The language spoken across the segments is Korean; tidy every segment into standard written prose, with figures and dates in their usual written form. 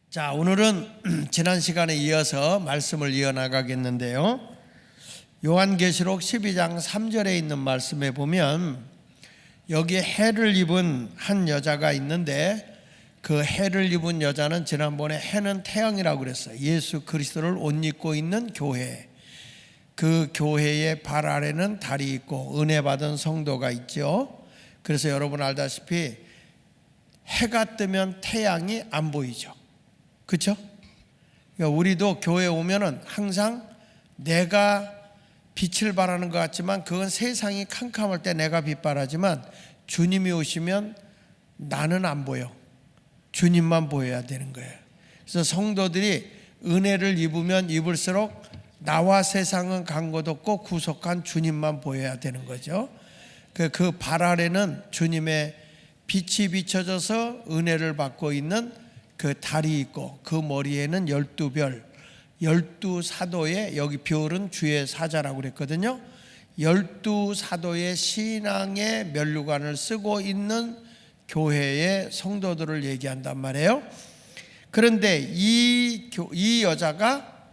자, 오늘은 지난 시간에 이어서 말씀을 이어나가겠는데요. 요한계시록 12장 3절에 있는 말씀에 보면 여기에 해를 입은 한 여자가 있는데 그 해를 입은 여자는 지난번에 해는 태양이라고 그랬어요. 예수 그리스도를 옷 입고 있는 교회. 그 교회의 발 아래는 달이 있고 은혜 받은 성도가 있죠. 그래서 여러분 알다시피 해가 뜨면 태양이 안 보이죠. 그렇죠? 그러니까 우리도 교회에 오면은 항상 내가 빛을 발하는 것 같지만 그건 세상이 캄캄할 때 내가 빛 발하지만 주님이 오시면 나는 안 보여. 주님만 보여야 되는 거예요. 그래서 성도들이 은혜를 입으면 입을수록 나와 세상은 간 것 없고 구속한 주님만 보여야 되는 거죠. 그 발 아래는 주님의 빛이 비춰져서 은혜를 받고 있는 그 달이 있고 그 머리에는 12별, 12사도의 여기 별은 주의 사자라고 그랬거든요. 12사도의 신앙의 면류관을 쓰고 있는 교회의 성도들을 얘기한단 말이에요. 그런데 이 여자가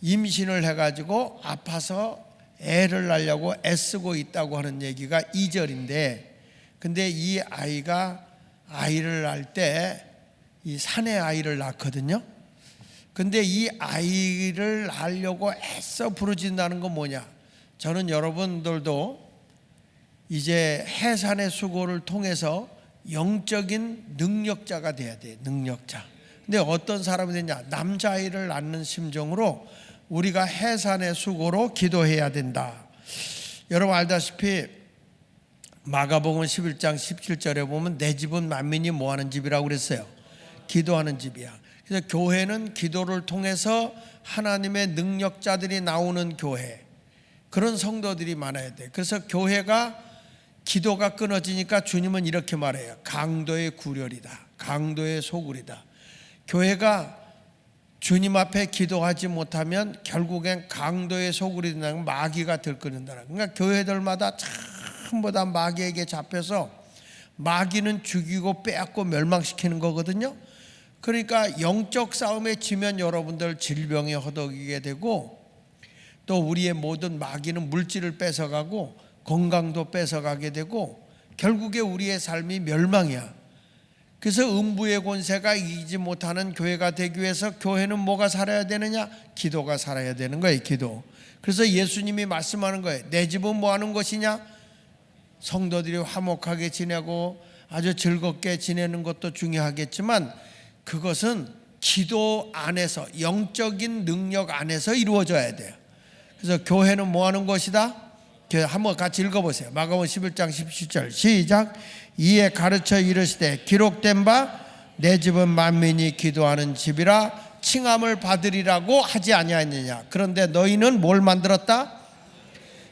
임신을 해가지고 아파서 애를 낳으려고 애쓰고 있다고 하는 얘기가 2절인데, 근데 이 아이가 아이를 낳을 때 이 사내 아이를 낳거든요. 근데 이 아이를 낳으려고 애써 부르짖는다는 건 뭐냐? 저는 여러분들도 이제 해산의 수고를 통해서 영적인 능력자가 돼야 돼요. 능력자. 근데 어떤 사람이 되냐? 남자아이를 낳는 심정으로 우리가 해산의 수고로 기도해야 된다. 여러분 알다시피 마가복음 11장 17절에 보면 내 집은 만민이 뭐하는 집이라고 그랬어요? 기도하는 집이야. 그래서 교회는 기도를 통해서 하나님의 능력자들이 나오는 교회, 그런 성도들이 많아야 돼. 그래서 교회가 기도가 끊어지니까 주님은 이렇게 말해요. 강도의 구렬이다. 강도의 소굴이다. 교회가 주님 앞에 기도하지 못하면 결국엔 강도의 소굴이 된다는 마귀가 들끓는다. 그러니까 교회들마다 전부 다 마귀에게 잡혀서 마귀는 죽이고 빼앗고 멸망시키는 거거든요. 그러니까 영적 싸움에 지면 여러분들 질병에 허덕이게 되고, 또 우리의 모든 마귀는 물질을 뺏어가고 건강도 뺏어가게 되고 결국에 우리의 삶이 멸망이야. 그래서 음부의 권세가 이기지 못하는 교회가 되기 위해서 교회는 뭐가 살아야 되느냐? 기도가 살아야 되는 거예요. 기도. 그래서 예수님이 말씀하는 거예요. 내 집은 뭐 하는 것이냐? 성도들이 화목하게 지내고 아주 즐겁게 지내는 것도 중요하겠지만 그것은 기도 안에서, 영적인 능력 안에서 이루어져야 돼요. 그래서 교회는 뭐 하는 것이다? 한번 같이 읽어보세요. 마가복음 11장 17절 시작. 이에 가르쳐 이르시되 기록된 바 내 집은 만민이 기도하는 집이라 칭함을 받으리라고 하지 아니하느냐. 그런데 너희는 뭘 만들었다?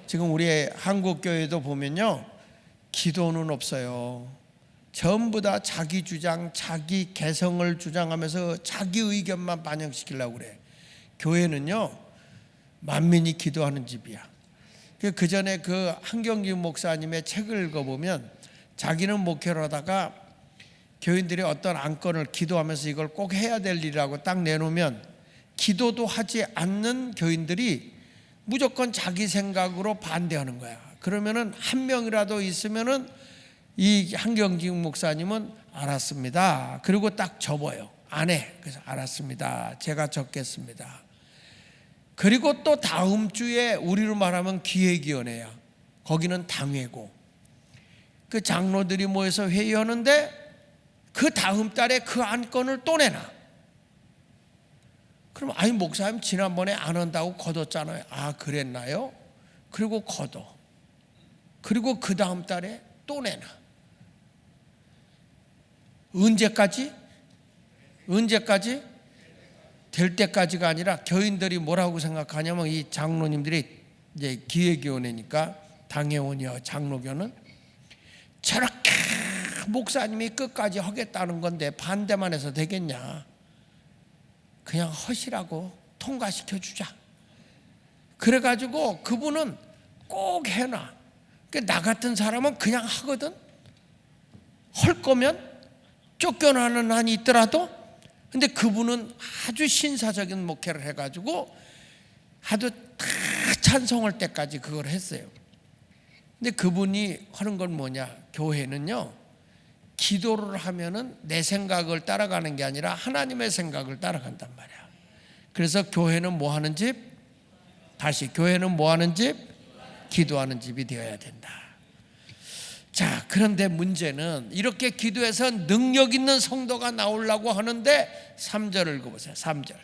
지금 우리 한국 교회도 보면요, 기도는 없어요. 전부 다 자기 주장, 자기 개성을 주장하면서 자기 의견만 반영시키려고 그래. 교회는요, 만민이 기도하는 집이야. 그 전에 그 한경진 목사님의 책을 읽어보면 자기는 목회를 하다가 교인들이 어떤 안건을 기도하면서 이걸 꼭 해야 될 일이라고 딱 내놓으면 기도도 하지 않는 교인들이 무조건 자기 생각으로 반대하는 거야. 그러면은 한 명이라도 있으면은 이 한경진 목사님은 알았습니다. 그리고 딱 접어요. 안 해. 그래서 알았습니다. 제가 적겠습니다. 그리고 또 다음 주에 우리로 말하면 기획위원회야. 거기는 당회고 그 장로들이 모여서 회의하는데 그 다음 달에 그 안건을 또 내놔. 그럼 아니 목사님 지난번에 안 한다고 거뒀잖아요. 아 그랬나요? 그리고 거둬. 그리고 그 다음 달에 또 내놔. 언제까지? 될 때까지가 아니라 교인들이 뭐라고 생각하냐면 이 장로님들이 이제 기획위원회니까 당회원이요 장로교는 저렇게 목사님이 끝까지 하겠다는 건데 반대만 해서 되겠냐? 그냥 하시라고 통과시켜 주자. 그래가지고 그분은 꼭 해놔. 나 같은 사람은 그냥 하거든. 할 거면 쫓겨나는 한이 있더라도 근데 그분은 아주 신사적인 목회를 해가지고 아주 다 찬송할 때까지 그걸 했어요. 근데 그분이 하는 건 뭐냐? 교회는요, 기도를 하면은 내 생각을 따라가는 게 아니라 하나님의 생각을 따라간단 말이야. 그래서 교회는 뭐 하는 집? 다시, 교회는 뭐 하는 집? 기도하는 집이 되어야 된다. 자, 그런데 문제는 이렇게 기도해서 능력 있는 성도가 나오려고 하는데 3절을 읽어보세요. 3절.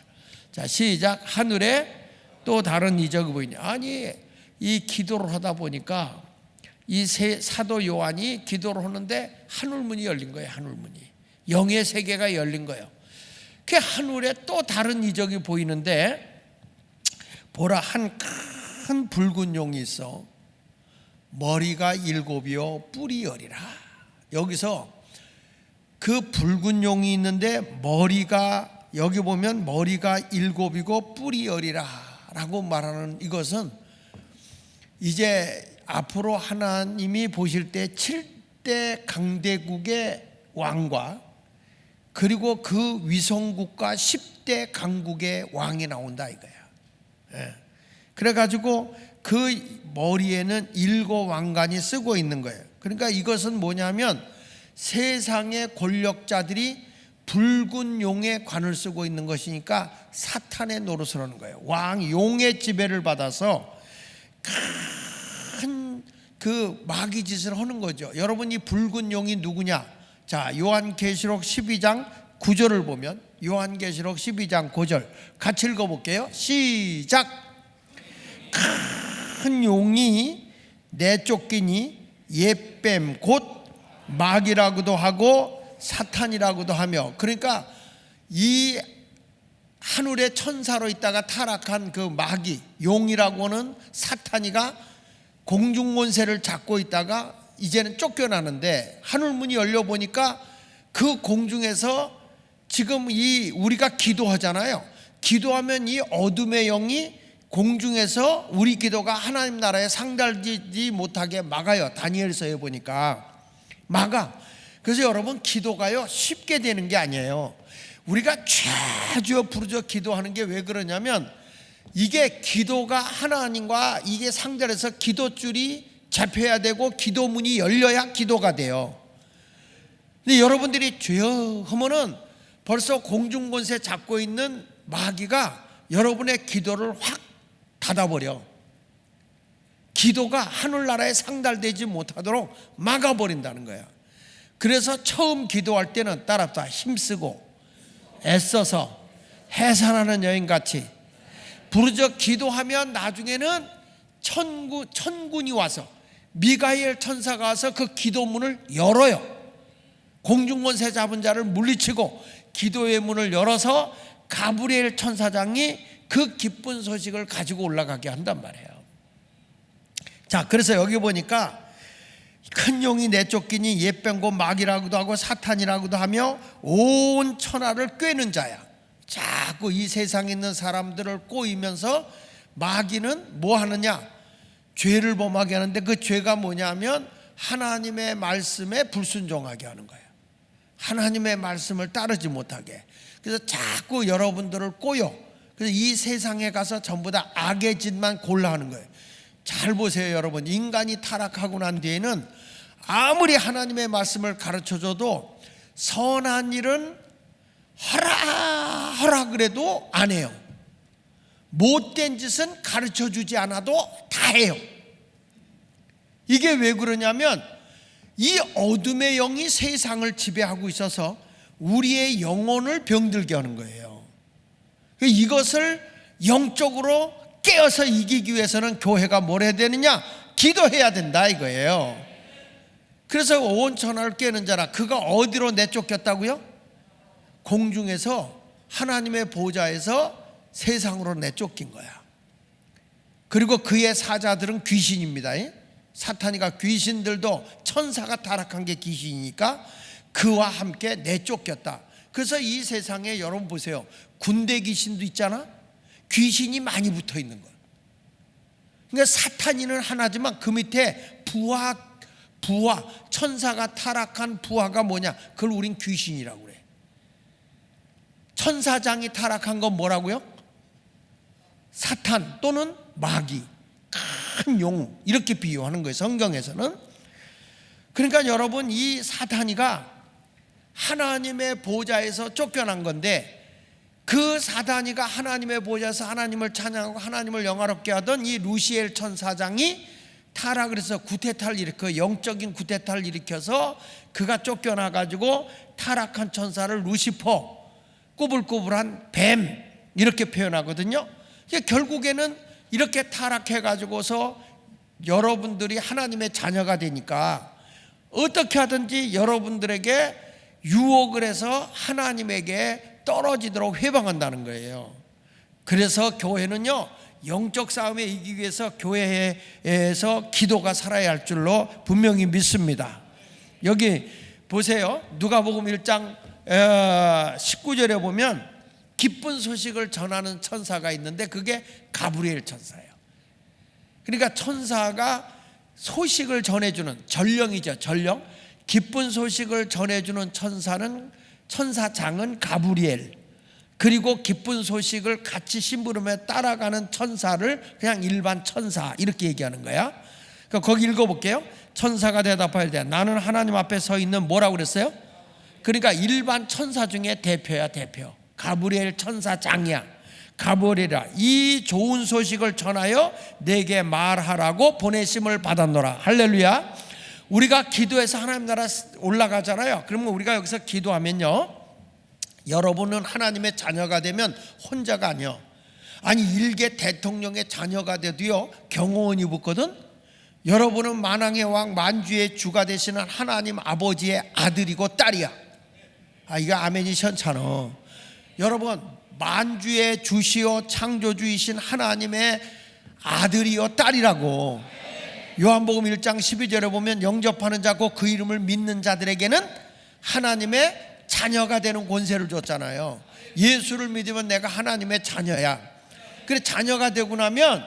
자, 시작. 하늘에 또 다른 이적이 보이냐. 아니, 이 기도를 하다 보니까 이 사도 요한이 기도를 하는데 하늘문이 열린 거예요. 하늘문이. 영의 세계가 열린 거예요. 그 하늘에 또 다른 이적이 보이는데, 보라, 한 큰 붉은 용이 있어. 머리가 7이요 뿔이 10이라. 여기서 그 붉은 용이 있는데 머리가, 여기 보면 머리가 7이고 뿔이 10이라 라고 말하는 이것은 이제 앞으로 하나님이 보실 때 7대 강대국의 왕과 그리고 그 위성국가 10대 강국의 왕이 나온다 이거야. 예. 그래가지고 그 머리에는 7 왕관이 쓰고 있는 거예요. 그러니까 이것은 뭐냐면 세상의 권력자들이 붉은 용의 관을 쓰고 있는 것이니까 사탄의 노릇을 하는 거예요. 왕 용의 지배를 받아서 큰 그 마귀 짓을 하는 거죠. 여러분, 이 붉은 용이 누구냐? 자, 요한계시록 12장 9절을 보면, 요한계시록 12장 9절 같이 읽어볼게요. 시작. 큰 용이 내쫓기니 옛뱀 곧 마귀라고도 하고 사탄이라고도 하며. 그러니까 이 하늘의 천사로 있다가 타락한 그 마귀 용이라고 하는 사탄이가 공중권세를 잡고 있다가 이제는 쫓겨나는데, 하늘문이 열려 보니까 그 공중에서 지금 이 우리가 기도하잖아요. 기도하면 이 어둠의 영이 공중에서 우리 기도가 하나님 나라에 상달되지 못하게 막아요. 다니엘서에 보니까 막아. 그래서 여러분, 기도가요 쉽게 되는 게 아니에요. 우리가 죄주여 부르짖어 기도하는 게 왜 그러냐면, 이게 기도가 하나님과 이게 상달해서 기도줄이 잡혀야 되고 기도문이 열려야 기도가 돼요. 근데 여러분들이 죄여 하면은 벌써 공중권세 잡고 있는 마귀가 여러분의 기도를 확 닫아버려. 기도가 하늘나라에 상달되지 못하도록 막아버린다는 거야. 그래서 처음 기도할 때는 따라서 힘쓰고 애써서 해산하는 여인같이 부르짖어 기도하면 나중에는 천군이 와서, 미가엘 천사가 와서 그 기도문을 열어요. 공중권세 잡은 자를 물리치고 기도의 문을 열어서 가브리엘 천사장이 그 기쁜 소식을 가지고 올라가게 한단 말이에요. 자, 그래서 여기 보니까 큰 용이 내쫓기니 옛뱀 곧 마귀라고도 하고 사탄이라고도 하며 온 천하를 꿰는 자야. 자꾸 이 세상에 있는 사람들을 꼬이면서 마귀는 뭐 하느냐? 죄를 범하게 하는데, 그 죄가 뭐냐면 하나님의 말씀에 불순종하게 하는 거예요. 하나님의 말씀을 따르지 못하게. 그래서 자꾸 여러분들을 꼬여. 그래서 이 세상에 가서 전부 다 악의 짓만 골라 하는 거예요. 잘 보세요, 여러분. 인간이 타락하고 난 뒤에는 아무리 하나님의 말씀을 가르쳐줘도 선한 일은 하라 그래도 안 해요. 못된 짓은 가르쳐주지 않아도 다 해요. 이게 왜 그러냐면, 이 어둠의 영이 세상을 지배하고 있어서 우리의 영혼을 병들게 하는 거예요. 이것을 영적으로 깨어서 이기기 위해서는 교회가 뭘 해야 되느냐? 기도해야 된다 이거예요. 그래서 온 천하를 깨는 자라. 그가 어디로 내쫓겼다고요? 공중에서 하나님의 보좌에서 세상으로 내쫓긴 거야. 그리고 그의 사자들은 귀신입니다. 사탄이가 귀신들도, 천사가 타락한 게 귀신이니까 그와 함께 내쫓겼다. 그래서 이 세상에 여러분 보세요. 군대 귀신도 있잖아. 귀신이 많이 붙어 있는 거야. 그러니까 사탄이는 하나지만 그 밑에 부하, 천사가 타락한 부하가 뭐냐? 그걸 우린 귀신이라고 그래. 천사장이 타락한 건 뭐라고요? 사탄 또는 마귀, 큰 용, 이렇게 비유하는 거예요, 성경에서는. 그러니까 여러분, 이 사탄이가 하나님의 보좌에서 쫓겨난 건데, 그 사단이가 하나님의 보좌에서 하나님을 찬양하고 하나님을 영화롭게 하던 이 루시엘 천사장이 타락을 해서 구테타를 일으켜, 영적인 구테타를 일으켜서 그가 쫓겨나 가지고 타락한 천사를 루시퍼, 꾸불꾸불한 뱀, 이렇게 표현하거든요. 결국에는 이렇게 타락해 가지고서 여러분들이 하나님의 자녀가 되니까 어떻게 하든지 여러분들에게 유혹을 해서 하나님에게 떨어지도록 회방한다는 거예요. 그래서 교회는요, 영적 싸움에 이기기 위해서 교회에서 기도가 살아야 할 줄로 분명히 믿습니다. 여기 보세요. 누가복음 1장 19절에 보면 기쁜 소식을 전하는 천사가 있는데 그게 가브리엘 천사예요. 그러니까 천사가 소식을 전해주는, 전령이죠, 전령. 기쁜 소식을 전해주는 천사장은 가브리엘, 그리고 기쁜 소식을 같이 심부름에 따라가는 천사를 그냥 일반 천사, 이렇게 얘기하는 거야. 그러니까 거기 읽어볼게요. 천사가 대답하되 나는 하나님 앞에 서 있는, 뭐라고 그랬어요? 그러니까 일반 천사 중에 대표야, 대표. 가브리엘 천사장이야. 가브리엘아, 이 좋은 소식을 전하여 내게 말하라고 보내심을 받았노라. 할렐루야. 우리가 기도해서 하나님 나라 올라가잖아요. 그러면 우리가 여기서 기도하면요, 여러분은 하나님의 자녀가 되면 혼자가 아니요, 아니 일개 대통령의 자녀가 돼도요 경호원이 붙거든. 여러분은 만왕의 왕 만주의 주가 되시는 하나님 아버지의 아들이고 딸이야. 이거 아멘이 시원찮아. 여러분, 만주의 주시오 창조주이신 하나님의 아들이요 딸이라고. 요한복음 1장 12절에 보면 영접하는 자고 그 이름을 믿는 자들에게는 하나님의 자녀가 되는 권세를 줬잖아요. 예수를 믿으면 내가 하나님의 자녀야. 그래, 자녀가 되고 나면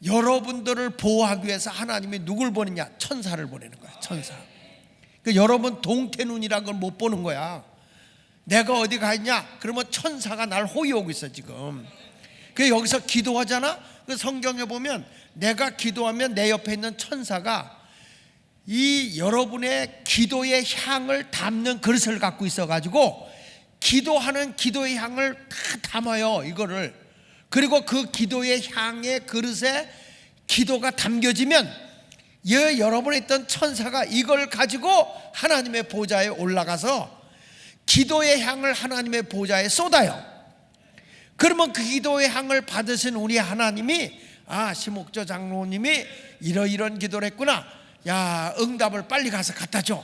여러분들을 보호하기 위해서 하나님이 누굴 보느냐? 천사를 보내는 거야, 천사. 그러니까 여러분 동태눈이란 걸 못 보는 거야. 내가 어디 가 있냐? 그러면 천사가 날 호위하고 있어 지금. 그 여기서 기도하잖아. 그 성경에 보면 내가 기도하면 내 옆에 있는 천사가 이 여러분의 기도의 향을 담는 그릇을 갖고 있어가지고 기도하는 기도의 향을 다 담아요, 이거를. 그리고 그 기도의 향의 그릇에 기도가 담겨지면 여러분에 있던 천사가 이걸 가지고 하나님의 보좌에 올라가서 기도의 향을 하나님의 보좌에 쏟아요. 그러면 그 기도의 향을 받으신 우리 하나님이, 심옥조 장로님이 이런 기도를 했구나, 야, 응답을 빨리 가서 갖다 줘.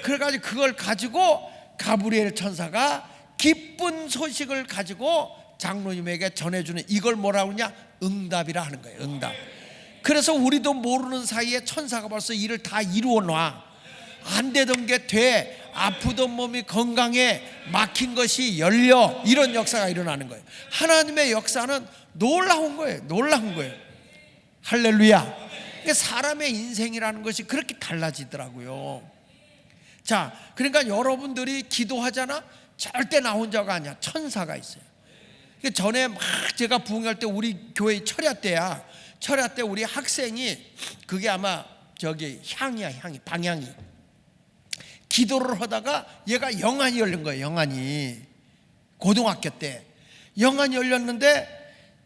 그래가지고 그걸 가지고 가브리엘 천사가 기쁜 소식을 가지고 장로님에게 전해주는, 이걸 뭐라고 하냐? 응답이라 하는 거예요, 응답. 그래서 우리도 모르는 사이에 천사가 벌써 일을 다 이루어 놔. 안 되던 게 돼. 아프던 몸이 건강해. 막힌 것이 열려. 이런 역사가 일어나는 거예요. 하나님의 역사는 놀라운 거예요, 놀라운 거예요. 할렐루야. 사람의 인생이라는 것이 그렇게 달라지더라고요. 자, 그러니까 여러분들이 기도하잖아. 절대 나 혼자가 아니야. 천사가 있어요. 전에 막 제가 부흥할 때 우리 교회 철야 때야. 철야 때 우리 학생이, 그게 아마 저기 향이야, 향이, 방향이. 기도를 하다가 얘가 영안이 열린 거예요, 영안이. 고등학교 때 영안이 열렸는데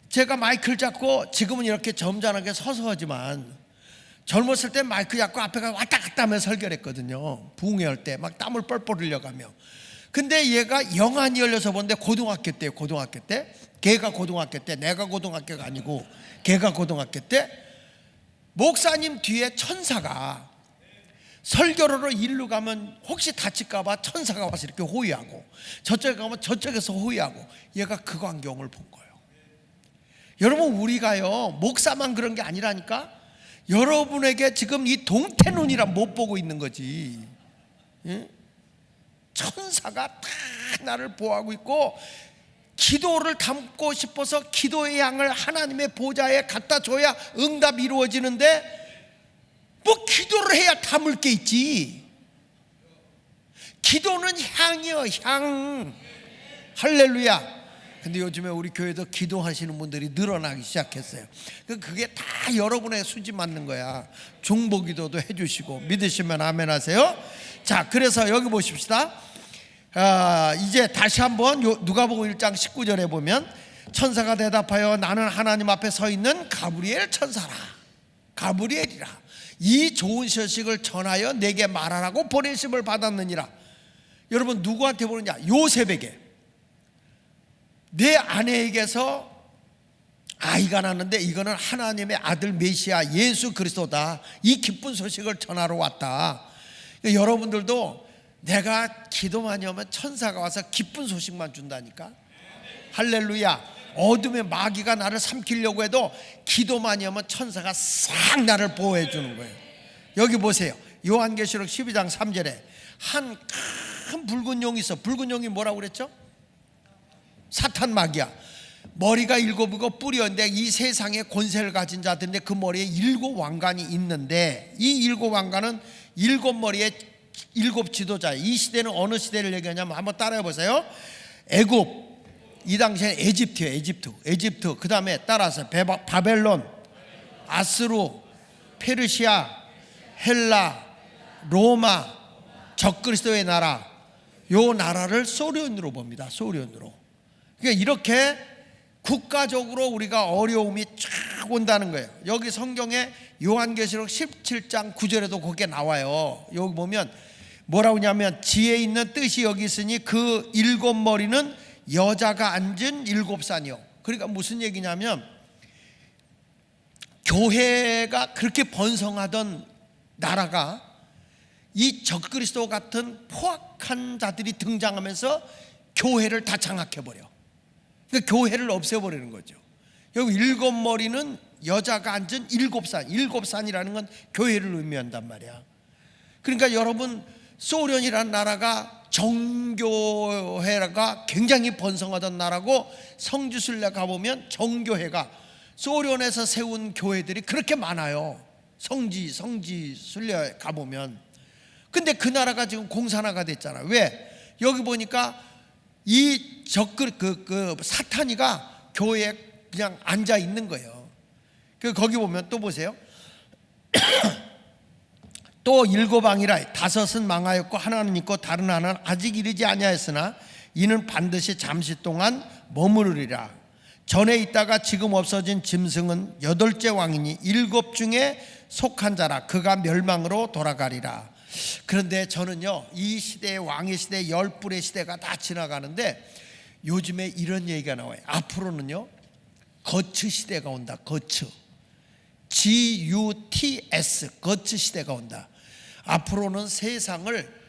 제가 마이크를 잡고, 지금은 이렇게 점잖하게 서서 하지만 젊었을 때 마이크 잡고 앞에 가 왔다 갔다 하며 설교했거든요. 부흥회할 때 막 땀을 뻘뻘 흘려가며. 근데 얘가 영안이 열려서 보는데 고등학교 때예요, 고등학교 때. 걔가 고등학교 때, 내가 고등학교가 아니고 걔가 고등학교 때, 목사님 뒤에 천사가, 설교로 일로 가면 혹시 다칠까봐 천사가 와서 이렇게 호위하고, 저쪽에 가면 저쪽에서 호위하고, 얘가 그 광경을 본 거예요. 여러분, 우리가요 목사만 그런 게 아니라니까. 여러분에게 지금 이 동태눈이라 못 보고 있는 거지. 예? 천사가 다 나를 보호하고 있고, 기도를 담고 싶어서 기도의 양을 하나님의 보좌에 갖다 줘야 응답이 이루어지는데, 뭐 기도를 해야 담을 게 있지. 기도는 향이요, 향. 할렐루야. 근데 요즘에 우리 교회도 기도하시는 분들이 늘어나기 시작했어요. 그게 다 여러분의 수지 맞는 거야. 중보기도도 해주시고 믿으시면 아멘 하세요. 자, 그래서 여기 보십시다. 이제 다시 한번 누가복음 1장 19절에 보면 천사가 대답하여 나는 하나님 앞에 서 있는 가브리엘 천사라. 가브리엘이라. 이 좋은 소식을 전하여 내게 말하라고 보내심을 받았느니라. 여러분 누구한테 보느냐? 요셉에게. 내 아내에게서 아이가 낳는데 이거는 하나님의 아들 메시아 예수 그리스도다. 이 기쁜 소식을 전하러 왔다. 여러분들도 내가 기도 많이 하면 천사가 와서 기쁜 소식만 준다니까. 할렐루야. 어둠의 마귀가 나를 삼키려고 해도 기도 많이 하면 천사가 싹 나를 보호해 주는 거예요. 여기 보세요. 요한계시록 12장 3절에 한 큰 붉은 용이 있어. 붉은 용이 뭐라고 그랬죠? 사탄 마귀야. 머리가 일곱이고 뿔이었는데 이 세상에 권세를 가진 자들인데 그 머리에 7 왕관이 있는데 이 7 왕관은 7 머리에 7 지도자예요. 이 시대는 어느 시대를 얘기하냐면 한번 따라해 보세요. 애굽, 이 당시에 에집트예요. 에집트. 그 다음에 따라서 바벨론, 아스루, 페르시아, 헬라, 로마, 적그리스도의 나라. 요 나라를 소련으로 봅니다. 소련으로. 그러니까 이렇게 국가적으로 우리가 어려움이 쫙 온다는 거예요. 여기 성경에 요한계시록 17장 9절에도 그게 나와요. 여기 보면 뭐라고 하냐면 지혜 있는 뜻이 여기 있으니 그 7 머리는 여자가 앉은 7 산이요. 그러니까 무슨 얘기냐면 교회가 그렇게 번성하던 나라가 이 적그리스도 같은 포악한 자들이 등장하면서 교회를 다 장악해버려. 그러니까 교회를 없애버리는 거죠. 여기 7 머리는 여자가 앉은 7 산. 7 산이라는 건 교회를 의미한단 말이야. 그러니까 여러분 소련이라는 나라가 정교회가 굉장히 번성하던 나라고 성지순례 가보면 정교회가 소련에서 세운 교회들이 그렇게 많아요. 성지순례 가보면. 근데 그 나라가 지금 공산화가 됐잖아. 왜? 여기 보니까 이 사탄이가 교회에 그냥 앉아 있는 거예요. 거기 보면 또 보세요. 또 7 왕이라 5은 망하였고 하나는 있고 다른 하나는 아직 이르지 아니하였으나 이는 반드시 잠시 동안 머무르리라. 전에 있다가 지금 없어진 짐승은 8째 왕이니 7 중에 속한 자라. 그가 멸망으로 돌아가리라. 그런데 저는요 이 시대의 왕의 시대 10불의 시대가 다 지나가는데 요즘에 이런 얘기가 나와요. 앞으로는요 거츠 시대가 온다. 거츠 GUTS 거츠 시대가 온다. 앞으로는 세상을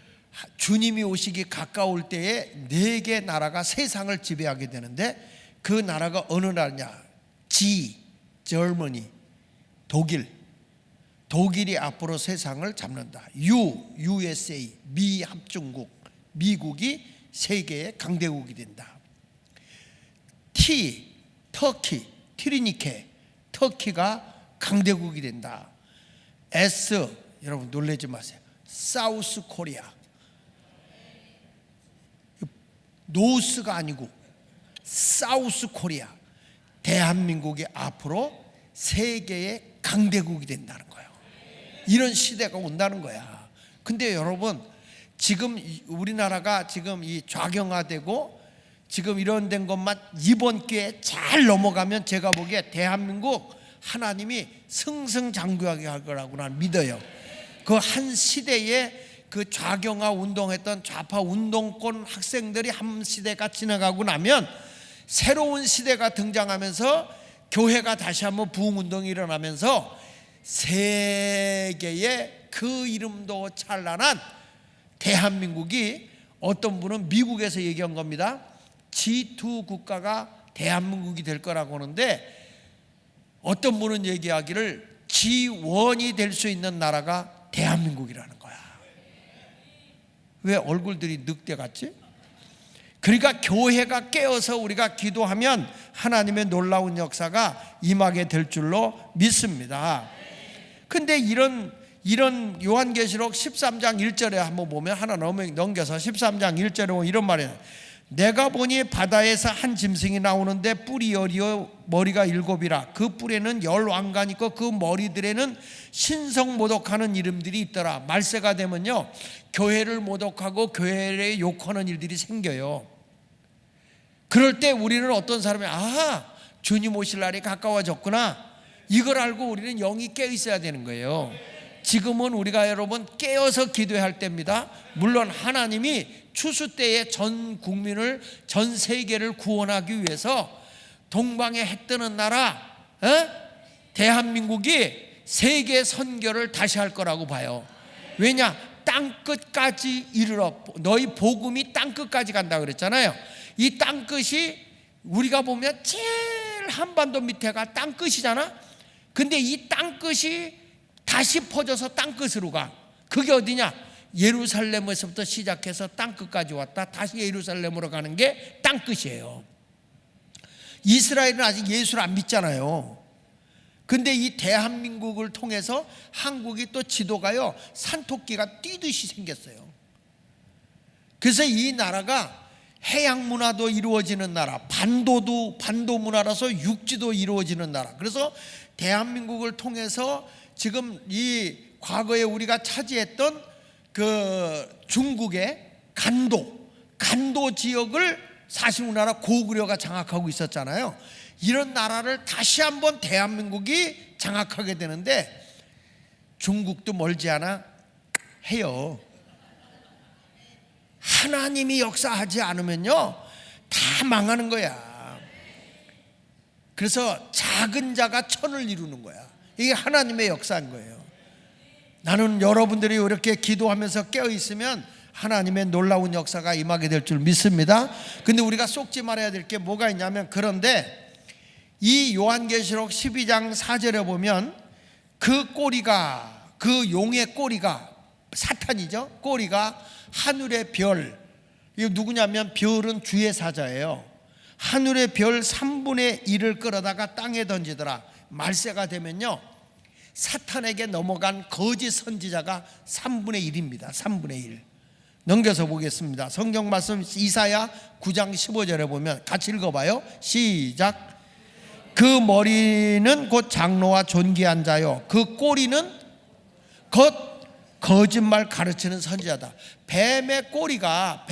주님이 오시기 가까울 때에 4개 나라가 세상을 지배하게 되는데 그 나라가 어느 나라냐? Germany 독일이 앞으로 세상을 잡는다. USA 미합중국 미국이 세계의 강대국이 된다. 터키 티리니케 터키가 강대국이 된다. 여러분 놀라지 마세요. 사우스 코리아 노스가 아니고 사우스 코리아 대한민국이 앞으로 세계의 강대국이 된다는 거예요. 이런 시대가 온다는 거야. 근데 여러분 지금 우리나라가 지금 이 좌경화되고 지금 이런 된 것만 이번 기회에 잘 넘어가면 제가 보기에 대한민국 하나님이 승승장구하게 할 거라고 난 믿어요. 그 한 시대에 그 좌경화 운동했던 좌파 운동권 학생들이 한 시대가 지나가고 나면 새로운 시대가 등장하면서 교회가 다시 한번 부흥운동이 일어나면서 세계의 그 이름도 찬란한 대한민국이 어떤 분은 미국에서 얘기한 겁니다. G2 국가가 대한민국이 될 거라고 하는데 어떤 분은 얘기하기를 G1이 될 수 있는 나라가 대한민국이라는 거야. 왜 얼굴들이 늑대 같지? 그러니까 교회가 깨어서 우리가 기도하면 하나님의 놀라운 역사가 임하게 될 줄로 믿습니다. 근데 이런 요한계시록 13장 1절에 한번 보면 하나 넘겨서 13장 1절에 보면 이런 말이에요. 내가 보니 바다에서 한 짐승이 나오는데 뿔이 10이요 머리가 7이라. 그 뿔에는 10왕관 있고 그 머리들에는 신성 모독하는 이름들이 있더라. 말세가 되면요, 교회를 모독하고 교회를 욕하는 일들이 생겨요. 그럴 때 우리는 어떤 사람이 아하, 주님 오실 날이 가까워졌구나, 이걸 알고 우리는 영이 깨어 있어야 되는 거예요. 지금은 우리가 여러분 깨어서 기도해야 할 때입니다. 물론 하나님이 추수 때에 전 국민을, 전 세계를 구원하기 위해서 동방에 해 뜨는 나라 대한민국이 세계 선교를 다시 할 거라고 봐요. 왜냐? 땅끝까지 이르러, 너희 복음이 땅끝까지 간다 그랬잖아요. 이 땅끝이 우리가 보면 제일 한반도 밑에가 땅끝이잖아. 근데 이 땅끝이 다시 퍼져서 땅끝으로 가. 그게 어디냐? 예루살렘에서부터 시작해서 땅끝까지 왔다 다시 예루살렘으로 가는 게 땅끝이에요. 이스라엘은 아직 예수를 안 믿잖아요. 근데 이 대한민국을 통해서 한국이 또 지도가요, 산토끼가 뛰듯이 생겼어요. 그래서 이 나라가 해양 문화도 이루어지는 나라, 반도 문화라서 육지도 이루어지는 나라. 그래서 대한민국을 통해서 지금 이 과거에 우리가 차지했던 그 중국의 간도 지역을 사실 우리나라 고구려가 장악하고 있었잖아요. 이런 나라를 다시 한번 대한민국이 장악하게 되는데 중국도 멀지 않아 해요. 하나님이 역사하지 않으면요, 다 망하는 거야. 그래서 작은 자가 천을 이루는 거야. 이게 하나님의 역사인 거예요. 나는 여러분들이 이렇게 기도하면서 깨어있으면 하나님의 놀라운 역사가 임하게 될 줄 믿습니다. 근데 우리가 쏙지 말아야 될 게 뭐가 있냐면, 그런데 이 요한계시록 12장 4절에 보면 그 꼬리가, 그 용의 꼬리가, 사탄이죠. 꼬리가 하늘의 별, 이거 누구냐면 별은 주의 사자예요. 하늘의 별 3분의 1을 끌어다가 땅에 던지더라. 말세가 되면요, 사탄에게 넘어간 거짓 선지자가 3분의 1입니다. 3분의 1. 넘겨서 보겠습니다. 성경 말씀 이사야 9장 15절에 보면 같이 읽어봐요. 시작. 그 머리는 곧 장로와 존귀한 자요, 그 꼬리는 곧 거짓말 가르치는 선지자다. 뱀의 꼬리가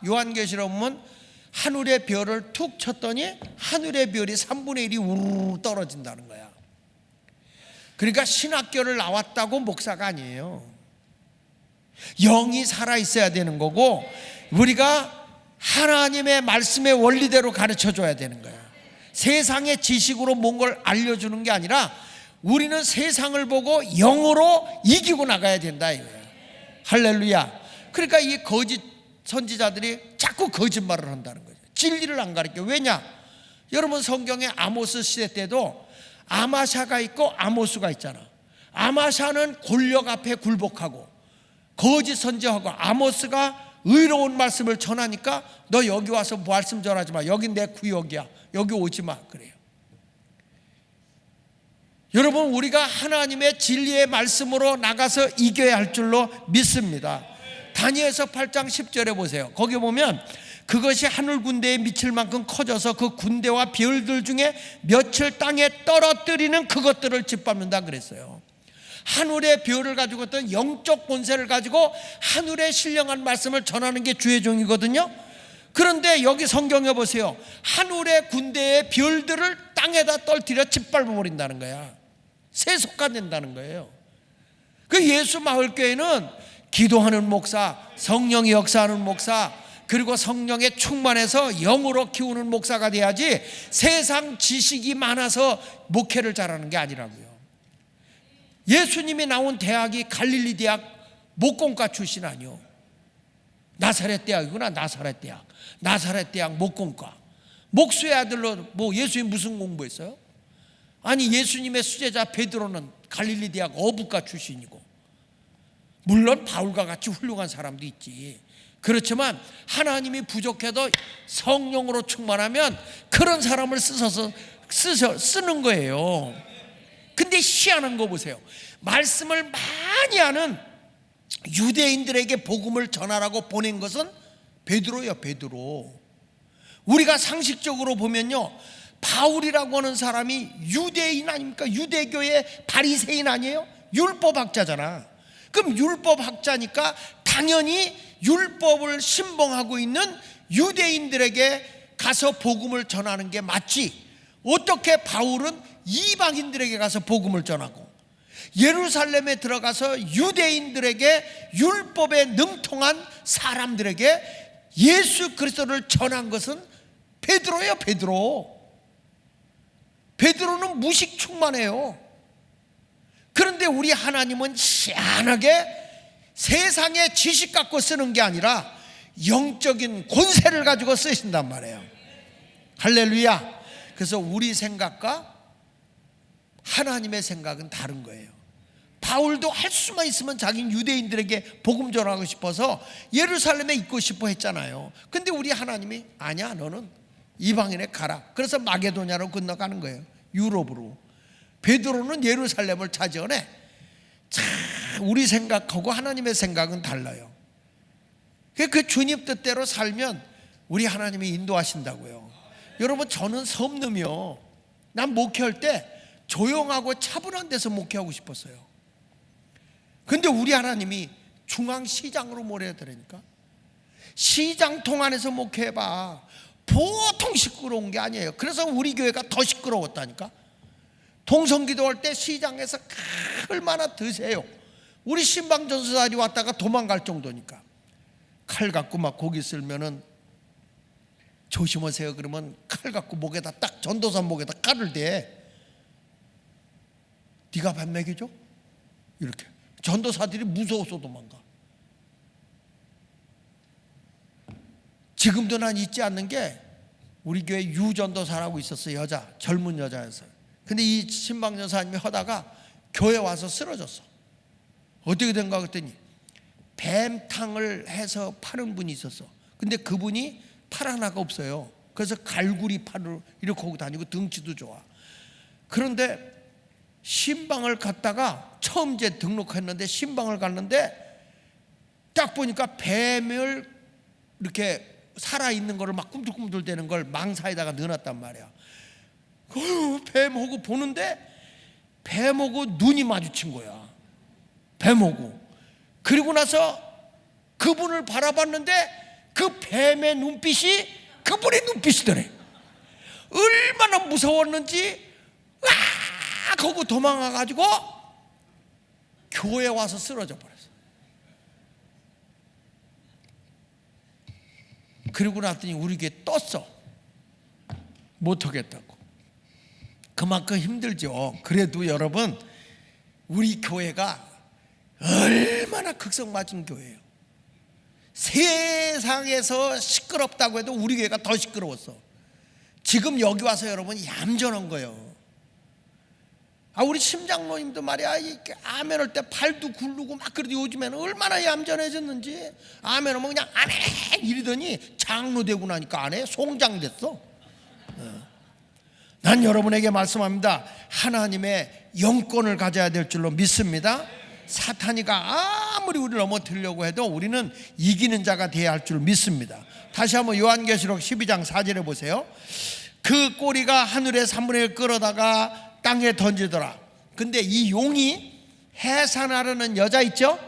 요한계시록 보면 하늘의 별을 툭 쳤더니 하늘의 별이 3분의 1이 우르르 떨어진다는 거야. 그러니까 신학교를 나왔다고 목사가 아니에요. 영이 살아있어야 되는 거고, 우리가 하나님의 말씀의 원리대로 가르쳐줘야 되는 거야. 세상의 지식으로 뭔가를 알려주는 게 아니라 우리는 세상을 보고 영으로 이기고 나가야 된다 이거예요. 할렐루야. 그러니까 이 거짓 선지자들이 자꾸 거짓말을 한다는 거죠. 진리를 안 가르쳐. 왜냐? 여러분 성경에 아모스 시대 때도 아마샤가 있고 아모스가 있잖아. 아마샤는 권력 앞에 굴복하고 거짓 선지하고, 아모스가 의로운 말씀을 전하니까 너 여기 와서 말씀 전하지 마, 여기 내 구역이야, 여기 오지 마, 그래요. 여러분, 우리가 하나님의 진리의 말씀으로 나가서 이겨야 할 줄로 믿습니다. 다니엘서 8장 10절에 보세요. 거기 보면 그것이 하늘 군대에 미칠 만큼 커져서 그 군대와 별들 중에 몇을 땅에 떨어뜨리는 그것들을 짓밟는다 그랬어요. 하늘의 별을 가지고 어떤 영적 본세를 가지고 하늘의 신령한 말씀을 전하는 게 주의 종이거든요. 그런데 여기 성경에 보세요. 하늘의 군대의 별들을 땅에다 떨어뜨려 짓밟아 버린다는 거야. 세속화된다는 거예요. 그 예수 마을교회는 기도하는 목사, 성령이 역사하는 목사, 그리고 성령에 충만해서 영으로 키우는 목사가 돼야지 세상 지식이 많아서 목회를 잘하는 게 아니라고요. 예수님이 나온 대학이 갈릴리 대학 목공과 출신 아니요. 나사렛 대학이구나. 나사렛 대학 목공과. 목수의 아들로 뭐 예수님 무슨 공부했어요? 아니 예수님의 수제자 베드로는 갈릴리 대학 어부과 출신이고, 물론 바울과 같이 훌륭한 사람도 있지. 그렇지만 하나님이 부족해도 성령으로 충만하면 그런 사람을 쓰는 거예요. 근데 희한한 거 보세요. 말씀을 많이 아는 유대인들에게 복음을 전하라고 보낸 것은 베드로예요, 베드로. 우리가 상식적으로 보면요, 바울이라고 하는 사람이 유대인 아닙니까? 유대교의 바리새인 아니에요? 율법학자잖아. 그럼 율법학자니까 당연히 율법을 신봉하고 있는 유대인들에게 가서 복음을 전하는 게 맞지. 어떻게 바울은 이방인들에게 가서 복음을 전하고 예루살렘에 들어가서 유대인들에게 율법에 능통한 사람들에게 예수 그리스도를 전한 것은 베드로예요, 베드로. 베드로는 무식 충만해요. 그런데 우리 하나님은 희한하게 세상의 지식 갖고 쓰는 게 아니라 영적인 권세를 가지고 쓰신단 말이에요. 할렐루야. 그래서 우리 생각과 하나님의 생각은 다른 거예요. 바울도 할 수만 있으면 자기는 유대인들에게 복음 전하고 싶어서 예루살렘에 있고 싶어 했잖아요. 근데 우리 하나님이 아니야, 너는 이방인에 가라. 그래서 마게도냐로 건너가는 거예요, 유럽으로. 베드로는 예루살렘을 차지하네. 참 우리 생각하고 하나님의 생각은 달라요. 그 주님 뜻대로 살면 우리 하나님이 인도하신다고요. 여러분, 저는 섬놈이요, 난 목회할 때 조용하고 차분한 데서 목회하고 싶었어요. 근데 우리 하나님이 중앙시장으로 몰아야 되니까 시장 통안에서 목회해봐. 보통 시끄러운 게 아니에요. 그래서 우리 교회가 더 시끄러웠다니까. 동성기도할 때 시장에서 얼마나 드세요. 우리 신방전도사들이 왔다가 도망갈 정도니까. 칼 갖고 막 고기 쓸면은 조심하세요 그러면 칼 갖고 목에다 딱, 전도사 목에다 칼을 대. 네가 밥 먹여줘? 이렇게. 전도사들이 무서워서 도망가. 지금도 난 잊지 않는 게, 우리 교회 유전도사라고 있었어요. 여자, 젊은 여자였어요. 근데 이 신방전사님이 하다가 교회 와서 쓰러졌어. 어떻게 된가 그랬더니 뱀탕을 해서 파는 분이 있었어. 근데 그분이 팔 하나가 없어요. 그래서 갈구리 팔을 이렇게 하고 다니고 덩치도 좋아. 그런데 신방을 갔다가 처음 이제 등록했는데 신방을 갔는데 딱 보니까 뱀을 이렇게 살아있는 거를 막 꿈틀꿈틀 대는 걸 망사에다가 넣어놨단 말이야. 뱀하고 보는데 뱀하고 눈이 마주친 거야. 뱀하고. 그리고 나서 그분을 바라봤는데 그 뱀의 눈빛이 그분의 눈빛이더래. 얼마나 무서웠는지 와 하고 도망가가지고 교회에 와서 쓰러져 버렸어. 그리고 났더니 우리 교회 떴어. 못하겠다고. 그만큼 힘들죠. 그래도 여러분, 우리 교회가 얼마나 극성맞은 교회예요. 세상에서 시끄럽다고 해도 우리 교회가 더 시끄러웠어. 지금 여기 와서 여러분 얌전한 거예요. 우리 심장로님도 말이야, 아멘 할 때 팔도 굴르고 막. 그래도 요즘에는 얼마나 얌전해졌는지. 아멘 하면 그냥 아멘 이러더니 장로 되고 나니까 안 해. 송장 됐어. 난 여러분에게 말씀합니다. 하나님의 영권을 가져야 될 줄로 믿습니다. 사탄이가 아무리 우리를 넘어뜨리려고 해도 우리는 이기는 자가 되어야 할 줄 믿습니다. 다시 한번 요한계시록 12장 4절에 보세요. 그 꼬리가 하늘의 3분의 1 끌어다가 땅에 던지더라. 근데 이 용이 해산하려는 여자 있죠?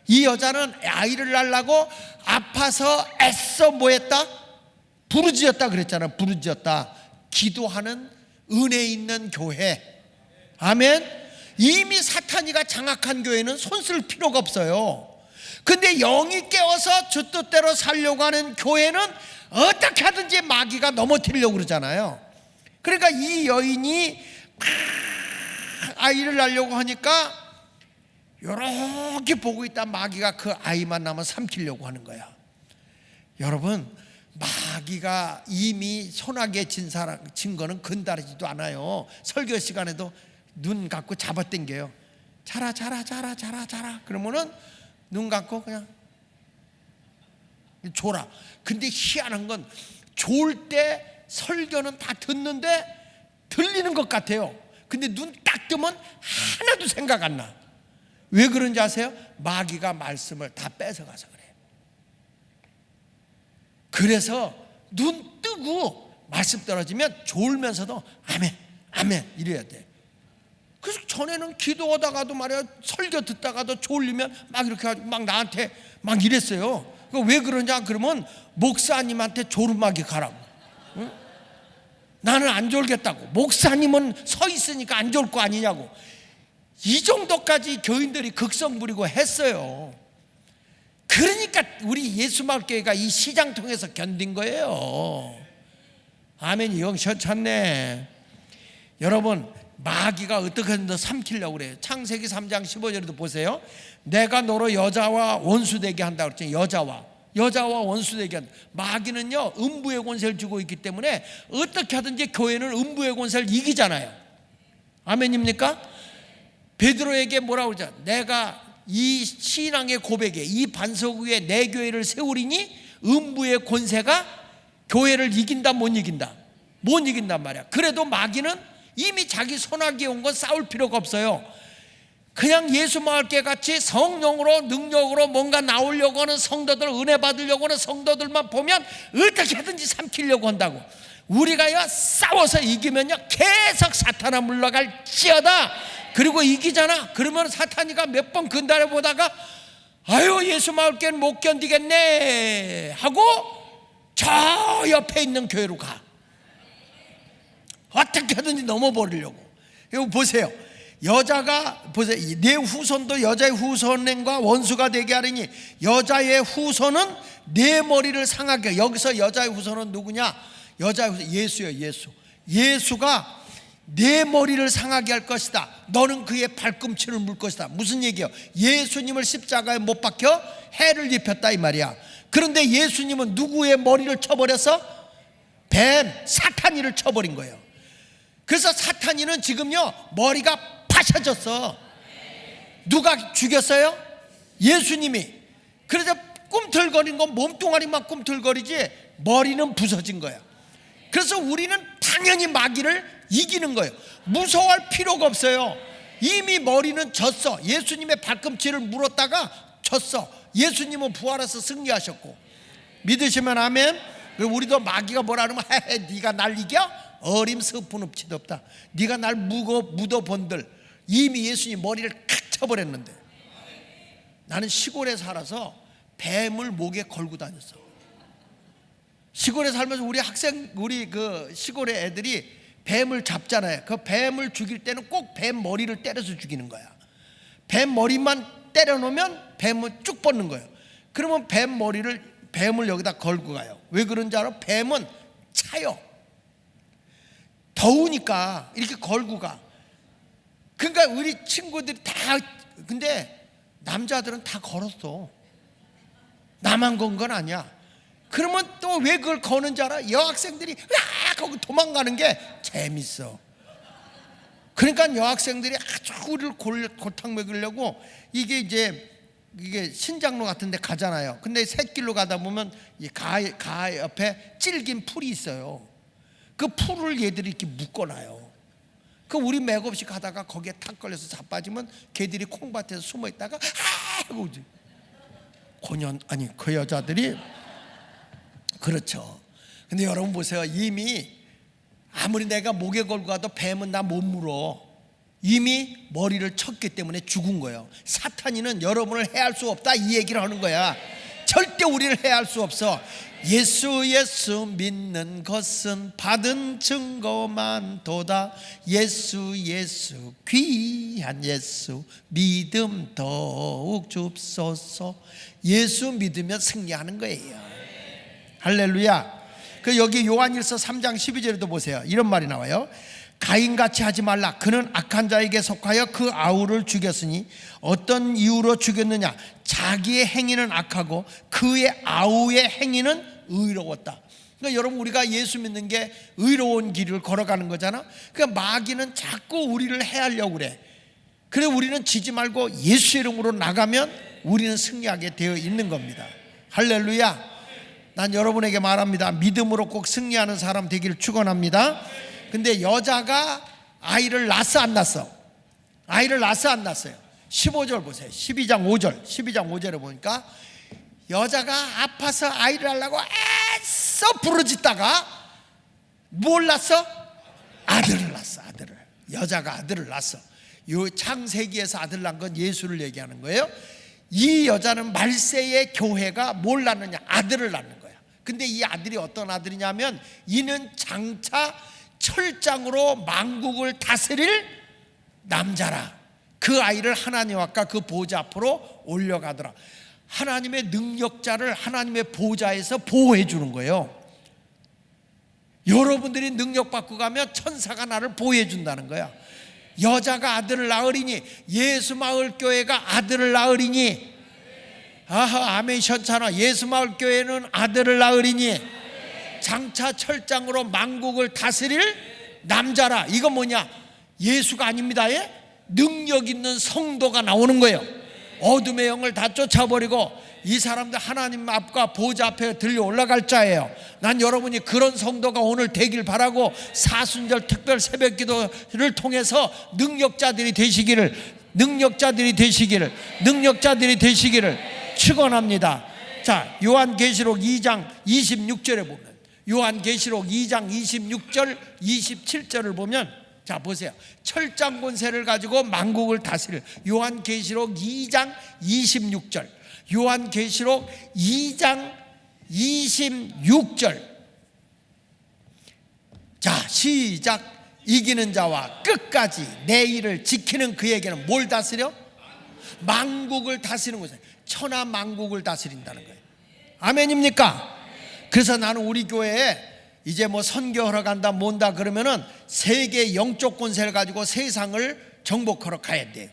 이 여자는 아이를 낳으려고 아파서 애써 뭐했다? 부르짖었다 그랬잖아. 부르짖었다. 기도하는 은혜 있는 교회. 아멘. 이미 사탄이가 장악한 교회는 손 쓸 필요가 없어요. 근데 영이 깨워서 주 뜻대로 살려고 하는 교회는 어떻게 하든지 마귀가 넘어뜨리려고 그러잖아요. 그러니까 이 여인이 아이를 낳으려고 하니까 이렇게 보고 있다 마귀가 그 아이만 나면 삼키려고 하는 거야. 여러분, 마귀가 이미 손아귀에 진 거는 근다르지도 않아요. 설교 시간에도 눈 감고 잡아당겨요. 자라 그러면은 눈 감고 그냥 졸아. 근데 희한한 건 졸 때 설교는 다 듣는데 들리는 것 같아요. 근데 눈 딱 뜨면 하나도 생각 안 나. 왜 그런지 아세요? 마귀가 말씀을 다 뺏어가서 그래요. 그래서 눈 뜨고 말씀 떨어지면 졸면서도 아멘 아멘 이래야 돼. 그래서 전에는 기도하다가도 말이야, 설교 듣다가도 졸리면 막 이렇게 하고 막 나한테 막 이랬어요. 왜 그러냐 그러면 목사님한테 졸음하게 가라고. 응? 나는 안 졸겠다고. 목사님은 서 있으니까 안 졸 거 아니냐고. 이 정도까지 교인들이 극성 부리고 했어요. 그러니까 우리 예수마을교회가 이 시장 통해서 견딘 거예요. 아멘이 영셔 찼네. 여러분, 마귀가 어떻게든 삼키려고 그래요. 창세기 3장 15절에도 보세요. 내가 너로 여자와 원수되게 한다 그랬죠. 여자와 원수되게 한다. 마귀는요, 음부의 권세를 주고 있기 때문에 어떻게 하든지 교회는 음부의 권세를 이기잖아요. 아멘입니까? 베드로에게 뭐라고 그러죠? 내가 이 신앙의 고백에 이 반석 위에 내 교회를 세우리니 음부의 권세가 교회를 이긴다 못 이긴다? 못 이긴단 말이야. 그래도 마귀는 이미 자기 손아귀에 온 건 싸울 필요가 없어요. 그냥 예수마을교회 같이 성령으로 능력으로 뭔가 나오려고 하는 성도들, 은혜 받으려고 하는 성도들만 보면 어떻게 하든지 삼키려고 한다고. 우리가요 싸워서 이기면요 계속 사탄아 물러갈지어다. 그리고 이기잖아. 그러면 사탄이가 몇 번 근달해 보다가 아유 예수마을교회는 못 견디겠네 하고 저 옆에 있는 교회로 가. 어떻게 하든지 넘어버리려고. 이거 보세요. 여자가 보세요. 내 후손도 여자의 후손과 원수가 되게 하리니 여자의 후손은 내 머리를 상하게. 여기서 여자의 후손은 누구냐? 여자의 후손 예수예요. 예수가 내 머리를 상하게 할 것이다. 너는 그의 발꿈치를 물 것이다. 무슨 얘기예요? 예수님을 십자가에 못 박혀 해를 입혔다 이 말이야. 그런데 예수님은 누구의 머리를 쳐버려서? 뱀 사탄이를 쳐버린 거예요. 그래서 사탄이는 지금요 머리가 파셔졌어. 누가 죽였어요? 예수님이. 그래서 꿈틀거리는 건 몸뚱아리만 꿈틀거리지 머리는 부서진 거야. 그래서 우리는 당연히 마귀를 이기는 거예요. 무서워할 필요가 없어요. 이미 머리는 졌어. 예수님의 발꿈치를 물었다가 졌어. 예수님은 부활해서 승리하셨고. 믿으시면 아멘. 우리도 마귀가 뭐라 그러면 네가 날 이겨? 어림스푼 없지도 없다. 네가 날 묻어본들. 이미 예수님 머리를 칵 쳐버렸는데. 나는 시골에 살아서 뱀을 목에 걸고 다녔어. 시골에 살면서 우리 그 시골의 애들이 뱀을 잡잖아요. 그 뱀을 죽일 때는 꼭 뱀 머리를 때려서 죽이는 거야. 뱀 머리만 때려놓으면 뱀은 쭉 뻗는 거예요. 그러면 뱀을 여기다 걸고 가요. 왜 그런지 알아? 뱀은 차요. 더우니까 이렇게 걸고 가. 그러니까 우리 친구들이 다, 근데 남자들은 다 걸었어. 나만 건 건 아니야. 그러면 또 왜 그걸 거는지 알아? 여학생들이 거기 도망가는 게 재밌어. 그러니까 여학생들이 아주 우리를 골탕 먹이려고 이게 신장로 같은 데 가잖아요. 근데 샛길로 가다 보면 이 가 옆에 질긴 풀이 있어요. 그 풀을 얘들이 이렇게 묶어놔요. 그 우리 맥없이 가다가 거기에 탁 걸려서 자빠지면 걔들이 콩밭에서 숨어 있다가 하고 그 여자들이 그렇죠. 근데 여러분 보세요. 이미 아무리 내가 목에 걸고 가도 뱀은 나 못 물어. 이미 머리를 쳤기 때문에 죽은 거예요. 사탄이는 여러분을 해할 수 없다 이 얘기를 하는 거야. 절대 우리를 해할 수 없어. 예수 믿는 것은 받은 증거만 도다. 예수 귀한 예수 믿음 더욱 줍소서. 예수 믿으면 승리하는 거예요. 할렐루야. 그 여기 요한일서 3장 12절에도 보세요. 이런 말이 나와요. 가인같이 하지 말라. 그는 악한 자에게 속하여 그 아우를 죽였으니 어떤 이유로 죽였느냐? 자기의 행위는 악하고 그의 아우의 행위는 의로웠다. 그러니까 여러분 우리가 예수 믿는 게 의로운 길을 걸어가는 거잖아. 그러니까 마귀는 자꾸 우리를 해하려고 그래. 그래 우리는 지지 말고 예수 이름으로 나가면 우리는 승리하게 되어 있는 겁니다. 할렐루야. 난 여러분에게 말합니다. 믿음으로 꼭 승리하는 사람 되기를 축원합니다. 근데 여자가 아이를 낳았어 안 낳았어? 아이를 낳았어 안 낳았어요? 15절 보세요. 12장 5절에 보니까 여자가 아파서 아이를 하려고 부르짖다가 뭘 낳았어? 아들을 낳았어. 아들을. 여자가 아들을 낳았어. 요 창세기에서 아들 낳은 건 예수를 얘기하는 거예요. 이 여자는 말세의 교회가 뭘 낳느냐? 아들을 낳는 거야. 근데 이 아들이 어떤 아들이냐면 이는 장차 철장으로 만국을 다스릴 남자라. 그 아이를 하나님 아까 그 보좌 앞으로 올려가더라. 하나님의 능력자를 하나님의 보좌에서 보호해 주는 거예요. 여러분들이 능력 받고 가면 천사가 나를 보호해 준다는 거야. 여자가 아들을 낳으리니, 예수마을교회가 아들을 낳으리니, 아하 아멘 션찬아. 예수마을교회는 아들을 낳으리니 장차 철장으로 만국을 다스릴 남자라. 이건 뭐냐? 예수가 아닙니다. 능력 있는 성도가 나오는 거예요. 어둠의 영을 다 쫓아버리고 이 사람들 하나님 앞과 보좌 앞에 들려 올라갈 자예요. 난 여러분이 그런 성도가 오늘 되길 바라고 사순절 특별 새벽 기도를 통해서 능력자들이 되시기를 축원합니다. 자, 요한계시록 2장 26절에 보면, 요한계시록 2장 26절 27절을 보면, 자 보세요. 철장 권세를 가지고 만국을 다스릴, 요한계시록 2장 26절, 요한계시록 2장 26절. 자 시작. 이기는 자와 끝까지 내 일을 지키는 그에게는 뭘 다스려? 만국을 다스리는 거죠. 천하 만국을 다스린다는 거예요. 아멘입니까? 그래서 나는 우리 교회에 이제 뭐 선교하러 간다 뭔다 그러면은 세계 영적 권세를 가지고 세상을 정복하러 가야 돼요.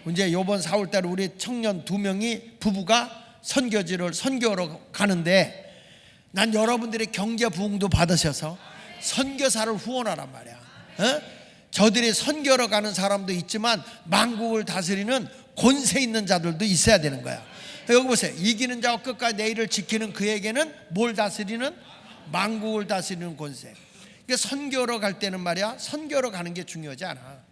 이제 이번 4월달에 우리 청년 2명이 부부가 선교하러 가는데, 난 여러분들의 경제 부흥도 받으셔서 선교사를 후원하란 말이야. 저들이 선교하러 가는 사람도 있지만 만국을 다스리는 권세 있는 자들도 있어야 되는 거야. 여기 보세요. 이기는 자와 끝까지 내 일을 지키는 그에게는 뭘 다스리는? 만국을 다스리는 권세. 그러니까 선교하러 갈 때는 말이야, 선교하러 가는 게 중요하지 않아.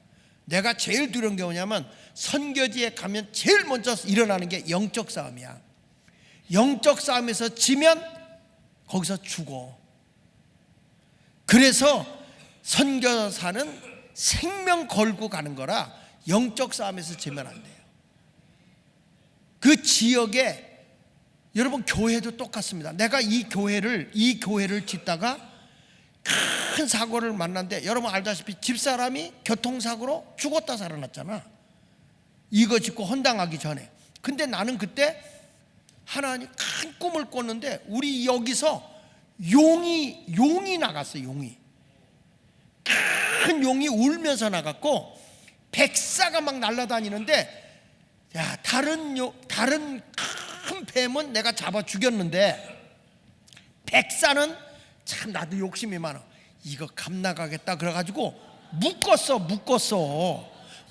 내가 제일 두려운 게 뭐냐면 선교지에 가면 제일 먼저 일어나는 게 영적 싸움이야. 영적 싸움에서 지면 거기서 죽어. 그래서 선교사는 생명 걸고 가는 거라 영적 싸움에서 지면 안 돼요. 그 지역에, 여러분 교회도 똑같습니다. 내가 이 교회를 짓다가 큰 사고를 만났는데, 여러분 알다시피 집사람이 교통사고로 죽었다 살아났잖아. 이거 짓고 헌당하기 전에. 근데 나는 그때 하나님 큰 꿈을 꿨는데 우리 여기서 용이 나갔어. 용이, 큰 용이 울면서 나갔고 백사가 막 날아다니는데, 야, 다른 큰 뱀은 내가 잡아 죽였는데 백사는 참 나도 욕심이 많아. 이거 감나가겠다 그래가지고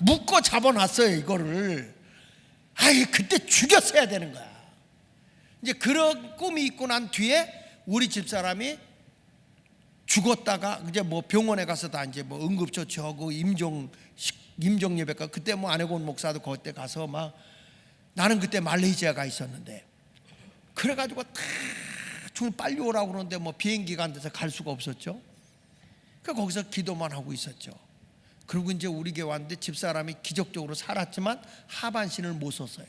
묶어 잡아놨어요 이거를. 아이, 그때 죽였어야 되는 거야. 이제 그런 꿈이 있고 난 뒤에 우리 집사람이 죽었다가 이제 뭐 병원에 가서 다 이제 뭐 응급조치하고 임종 예배가, 그때 뭐 안혜곤 목사도 그때 가서 막, 나는 그때 말레이시아 가 있었는데, 그래가지고 다 빨리 오라고 그러는데 뭐 비행기가 안 돼서 갈 수가 없었죠. 그러니까 거기서 기도만 하고 있었죠. 그리고 이제 우리 교회 왔는데 집사람이 기적적으로 살았지만 하반신을 못 썼어요.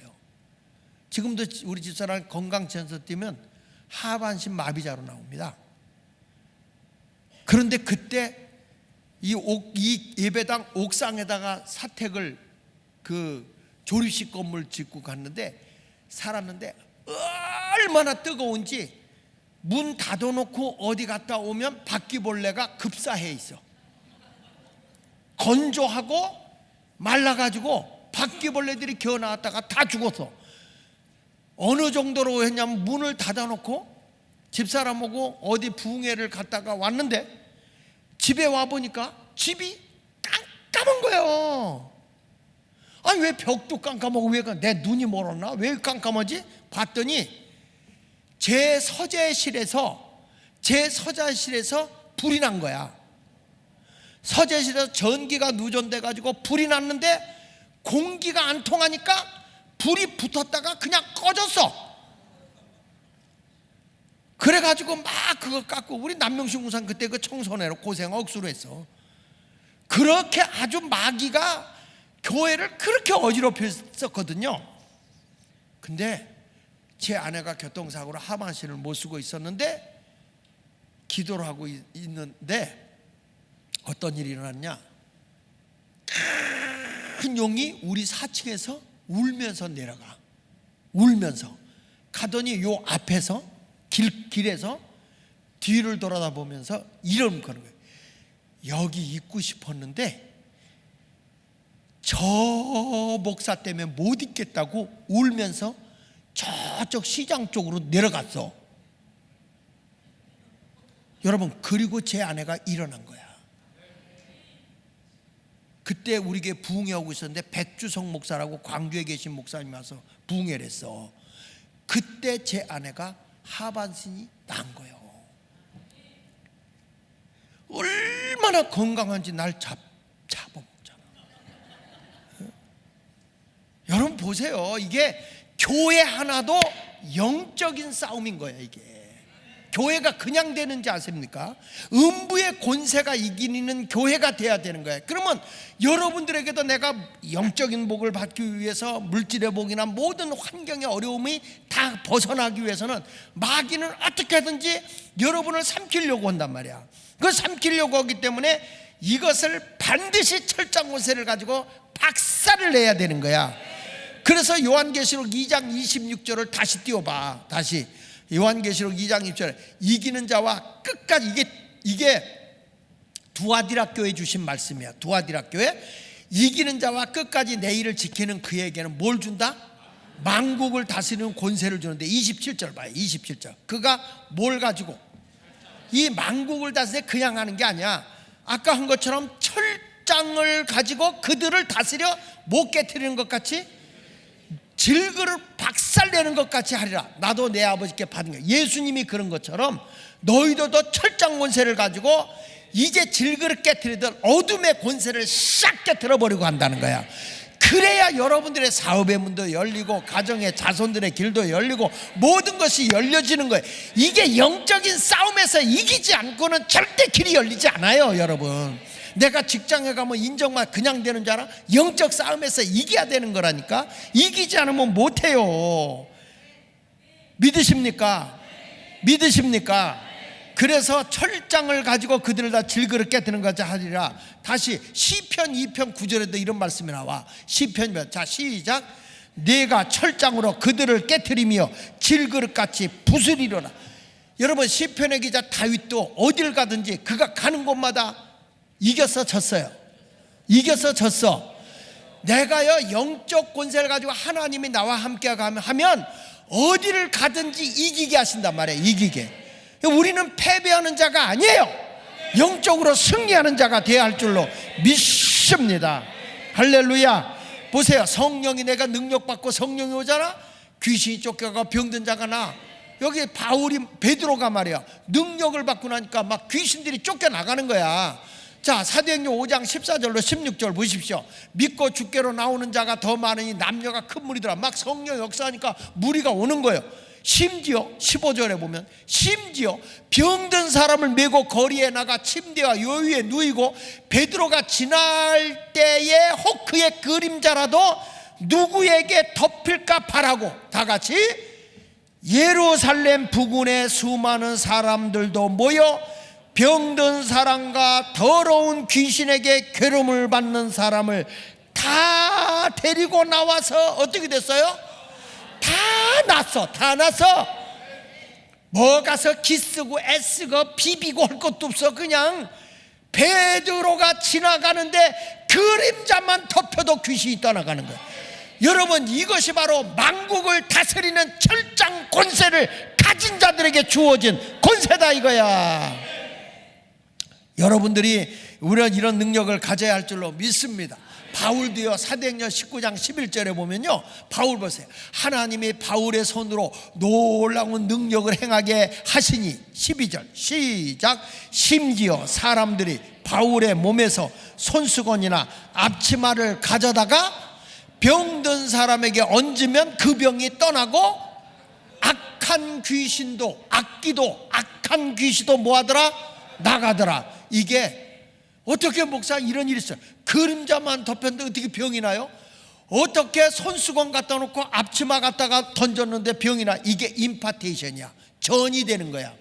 지금도 우리 집사람 건강체에서 뛰면 하반신 마비자로 나옵니다. 그런데 그때 이 예배당 옥상에다가 사택을, 그 조립식 건물 짓고 갔는데 살았는데, 얼마나 뜨거운지 문 닫아놓고 어디 갔다 오면 바퀴벌레가 급사해 있어. 건조하고 말라가지고 바퀴벌레들이 기어 나왔다가 다 죽었어. 어느 정도로 했냐면 문을 닫아놓고 집사람하고 어디 부흥회를 갔다가 왔는데 집에 와보니까 집이 깜깜한 거예요. 아니 왜 벽도 깜깜하고, 왜 내 눈이 멀었나? 왜 깜깜하지? 봤더니 제 서재실에서 불이 난 거야. 서재실에서 전기가 누전돼 가지고 불이 났는데 공기가 안 통하니까 불이 붙었다가 그냥 꺼졌어. 그래 그래가지고 막 그거 깎고, 우리 남명신 공산 그때 그 청소내로 고생 억수로 했어. 그렇게 아주 마귀가 교회를 그렇게 어지럽혔었거든요. 근데 제 아내가 교통사고로 하반신을 못 쓰고 있었는데, 기도를 하고 있는데 어떤 일이 일어났냐. 큰 용이 우리 4층에서 울면서 내려가. 울면서 가더니 요 앞에서 길에서 뒤를 돌아다보면서 이런 거는 거예요. 여기 있고 싶었는데 저 목사 때문에 못 있겠다고 울면서 저쪽 시장 쪽으로 내려갔어. 여러분, 그리고 제 아내가 일어난 거야. 그때 우리 교회 부흥회하고 있었는데 백주성 목사라고 광주에 계신 목사님이 와서 부흥회를 했어. 그때 제 아내가 하반신이 난 거예요. 얼마나 건강한지 날 잡아먹잖아. 여러분 보세요. 이게 교회 하나도 영적인 싸움인 거야. 이게 교회가 그냥 되는지 아십니까? 음부의 권세가 이기는 교회가 돼야 되는 거예요. 그러면 여러분들에게도 내가 영적인 복을 받기 위해서 물질의 복이나 모든 환경의 어려움이 다 벗어나기 위해서는 마귀는 어떻게든지 여러분을 삼키려고 한단 말이야. 그걸 삼키려고 하기 때문에 이것을 반드시 철장 권세를 가지고 박살을 내야 되는 거야. 그래서 요한계시록 2장 26절을 다시 띄워봐. 다시 요한계시록 2장 20절에 이기는 자와 끝까지, 이게 두아디라 교회 주신 말씀이야. 두아디라 교회 이기는 자와 끝까지 내 일을 지키는 그에게는 뭘 준다? 만국을 다스리는 권세를 주는데 27절 봐요. 27절 그가 뭘 가지고 이 만국을 다스려 그냥 하는 게 아니야. 아까 한 것처럼 철장을 가지고 그들을 다스려 못 깨트리는 것 같이 질그를 박살내는 것 같이 하리라. 나도 내 아버지께 받은 거야. 예수님이 그런 것처럼 너희들도 철장 권세를 가지고 이제 질그를 깨트리던 어둠의 권세를 싹 깨트려버리고 한다는 거야. 그래야 여러분들의 사업의 문도 열리고 가정의 자손들의 길도 열리고 모든 것이 열려지는 거예요. 이게 영적인 싸움에서 이기지 않고는 절대 길이 열리지 않아요. 여러분, 내가 직장에 가면 인정만 그냥 되는 줄 알아? 영적 싸움에서 이겨야 되는 거라니까. 이기지 않으면 못해요. 믿으십니까? 믿으십니까? 그래서 철장을 가지고 그들을 다 질그릇 깨뜨리는 것이 하리라. 다시 시편 2편 9절에도 이런 말씀이 나와. 시편, 자 시작. 내가 철장으로 그들을 깨뜨리며 질그릇같이 부수리로라. 여러분, 시편의 기자 다윗도 어딜 가든지 그가 가는 곳마다 이겨서 졌어요. 이겨서 졌어. 내가요 영적 권세를 가지고 하나님이 나와 함께 하면 어디를 가든지 이기게 하신단 말이에요. 이기게. 우리는 패배하는 자가 아니에요. 영적으로 승리하는 자가 되어야 할 줄로 믿습니다. 할렐루야. 보세요. 성령이 내가 능력받고 성령이 오잖아. 귀신이 쫓겨가 병든 자가 나. 여기 베드로가 말이야, 능력을 받고 나니까 막 귀신들이 쫓겨나가는 거야. 자, 사도행전 5장 14절로 16절 보십시오. 믿고 주께로 나오는 자가 더 많으니 남녀가 큰 무리더라. 막 성령 역사하니까 무리가 오는 거예요. 심지어 15절에 보면 심지어 병든 사람을 메고 거리에 나가 침대와 요위에 누이고 베드로가 지날 때에 혹 그의 그림자라도 누구에게 덮일까 바라고 다 같이 예루살렘 부근에 수많은 사람들도 모여 병든 사람과 더러운 귀신에게 괴로움을 받는 사람을 다 데리고 나와서 어떻게 됐어요? 다 났어. 뭐 가서 기쓰고 애쓰고 비비고 할 것도 없어. 그냥 베드로가 지나가는데 그림자만 덮여도 귀신이 떠나가는 거야. 여러분, 이것이 바로 만국을 다스리는 철장 권세를 가진 자들에게 주어진 권세다 이거야. 여러분들이 우리는 이런 능력을 가져야 할 줄로 믿습니다. 바울도요, 사도행전 19장 11절에 보면요, 바울 보세요. 하나님이 바울의 손으로 놀라운 능력을 행하게 하시니 12절 시작. 심지어 사람들이 바울의 몸에서 손수건이나 앞치마를 가져다가 병든 사람에게 얹으면 그 병이 떠나고 악한 귀신도, 악기도, 악한 귀신도 뭐하더라? 나가더라. 이게 어떻게 목사 이런 일이 있어요? 그림자만 덮였는데 어떻게 병이 나요? 어떻게 손수건 갖다 놓고 앞치마 갖다가 던졌는데 병이 나? 이게 임파테이션이야. 전이 되는 거야.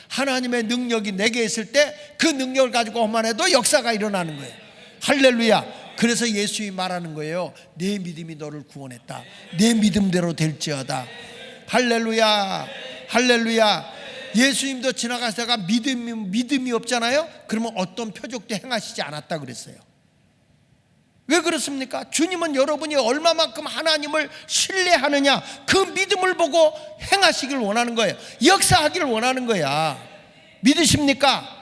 하나님의 능력이 내게 있을 때 그 능력을 가지고만 해도 역사가 일어나는 거예요. 할렐루야. 그래서 예수님이 말하는 거예요. 내 믿음이 너를 구원했다. 내 믿음대로 될지어다. 할렐루야. 할렐루야. 예수님도 지나가시다가 믿음이 없잖아요. 그러면 어떤 표적도 행하시지 않았다 그랬어요. 왜 그렇습니까? 주님은 여러분이 얼마만큼 하나님을 신뢰하느냐, 그 믿음을 보고 행하시길 원하는 거예요. 역사하기를 원하는 거야. 믿으십니까?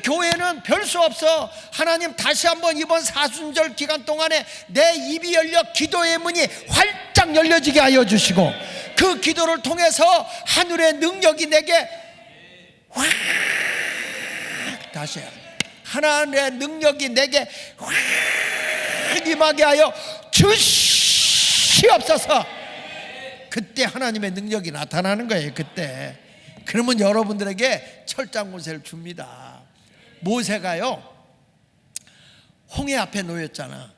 교회는 별 수 없어. 하나님 다시 한번 이번 사순절 기간 동안에 내 입이 열려 기도의 문이 활짝 열려지게 하여 주시고, 그 기도를 통해서 하늘의 능력이 내게 확, 다시 하나님의 능력이 내게 확 임하게 하여 주시옵소서. 그때 하나님의 능력이 나타나는 거예요. 그때. 그러면 여러분들에게 철장군세를 줍니다. 모세가요, 홍해 앞에 놓였잖아.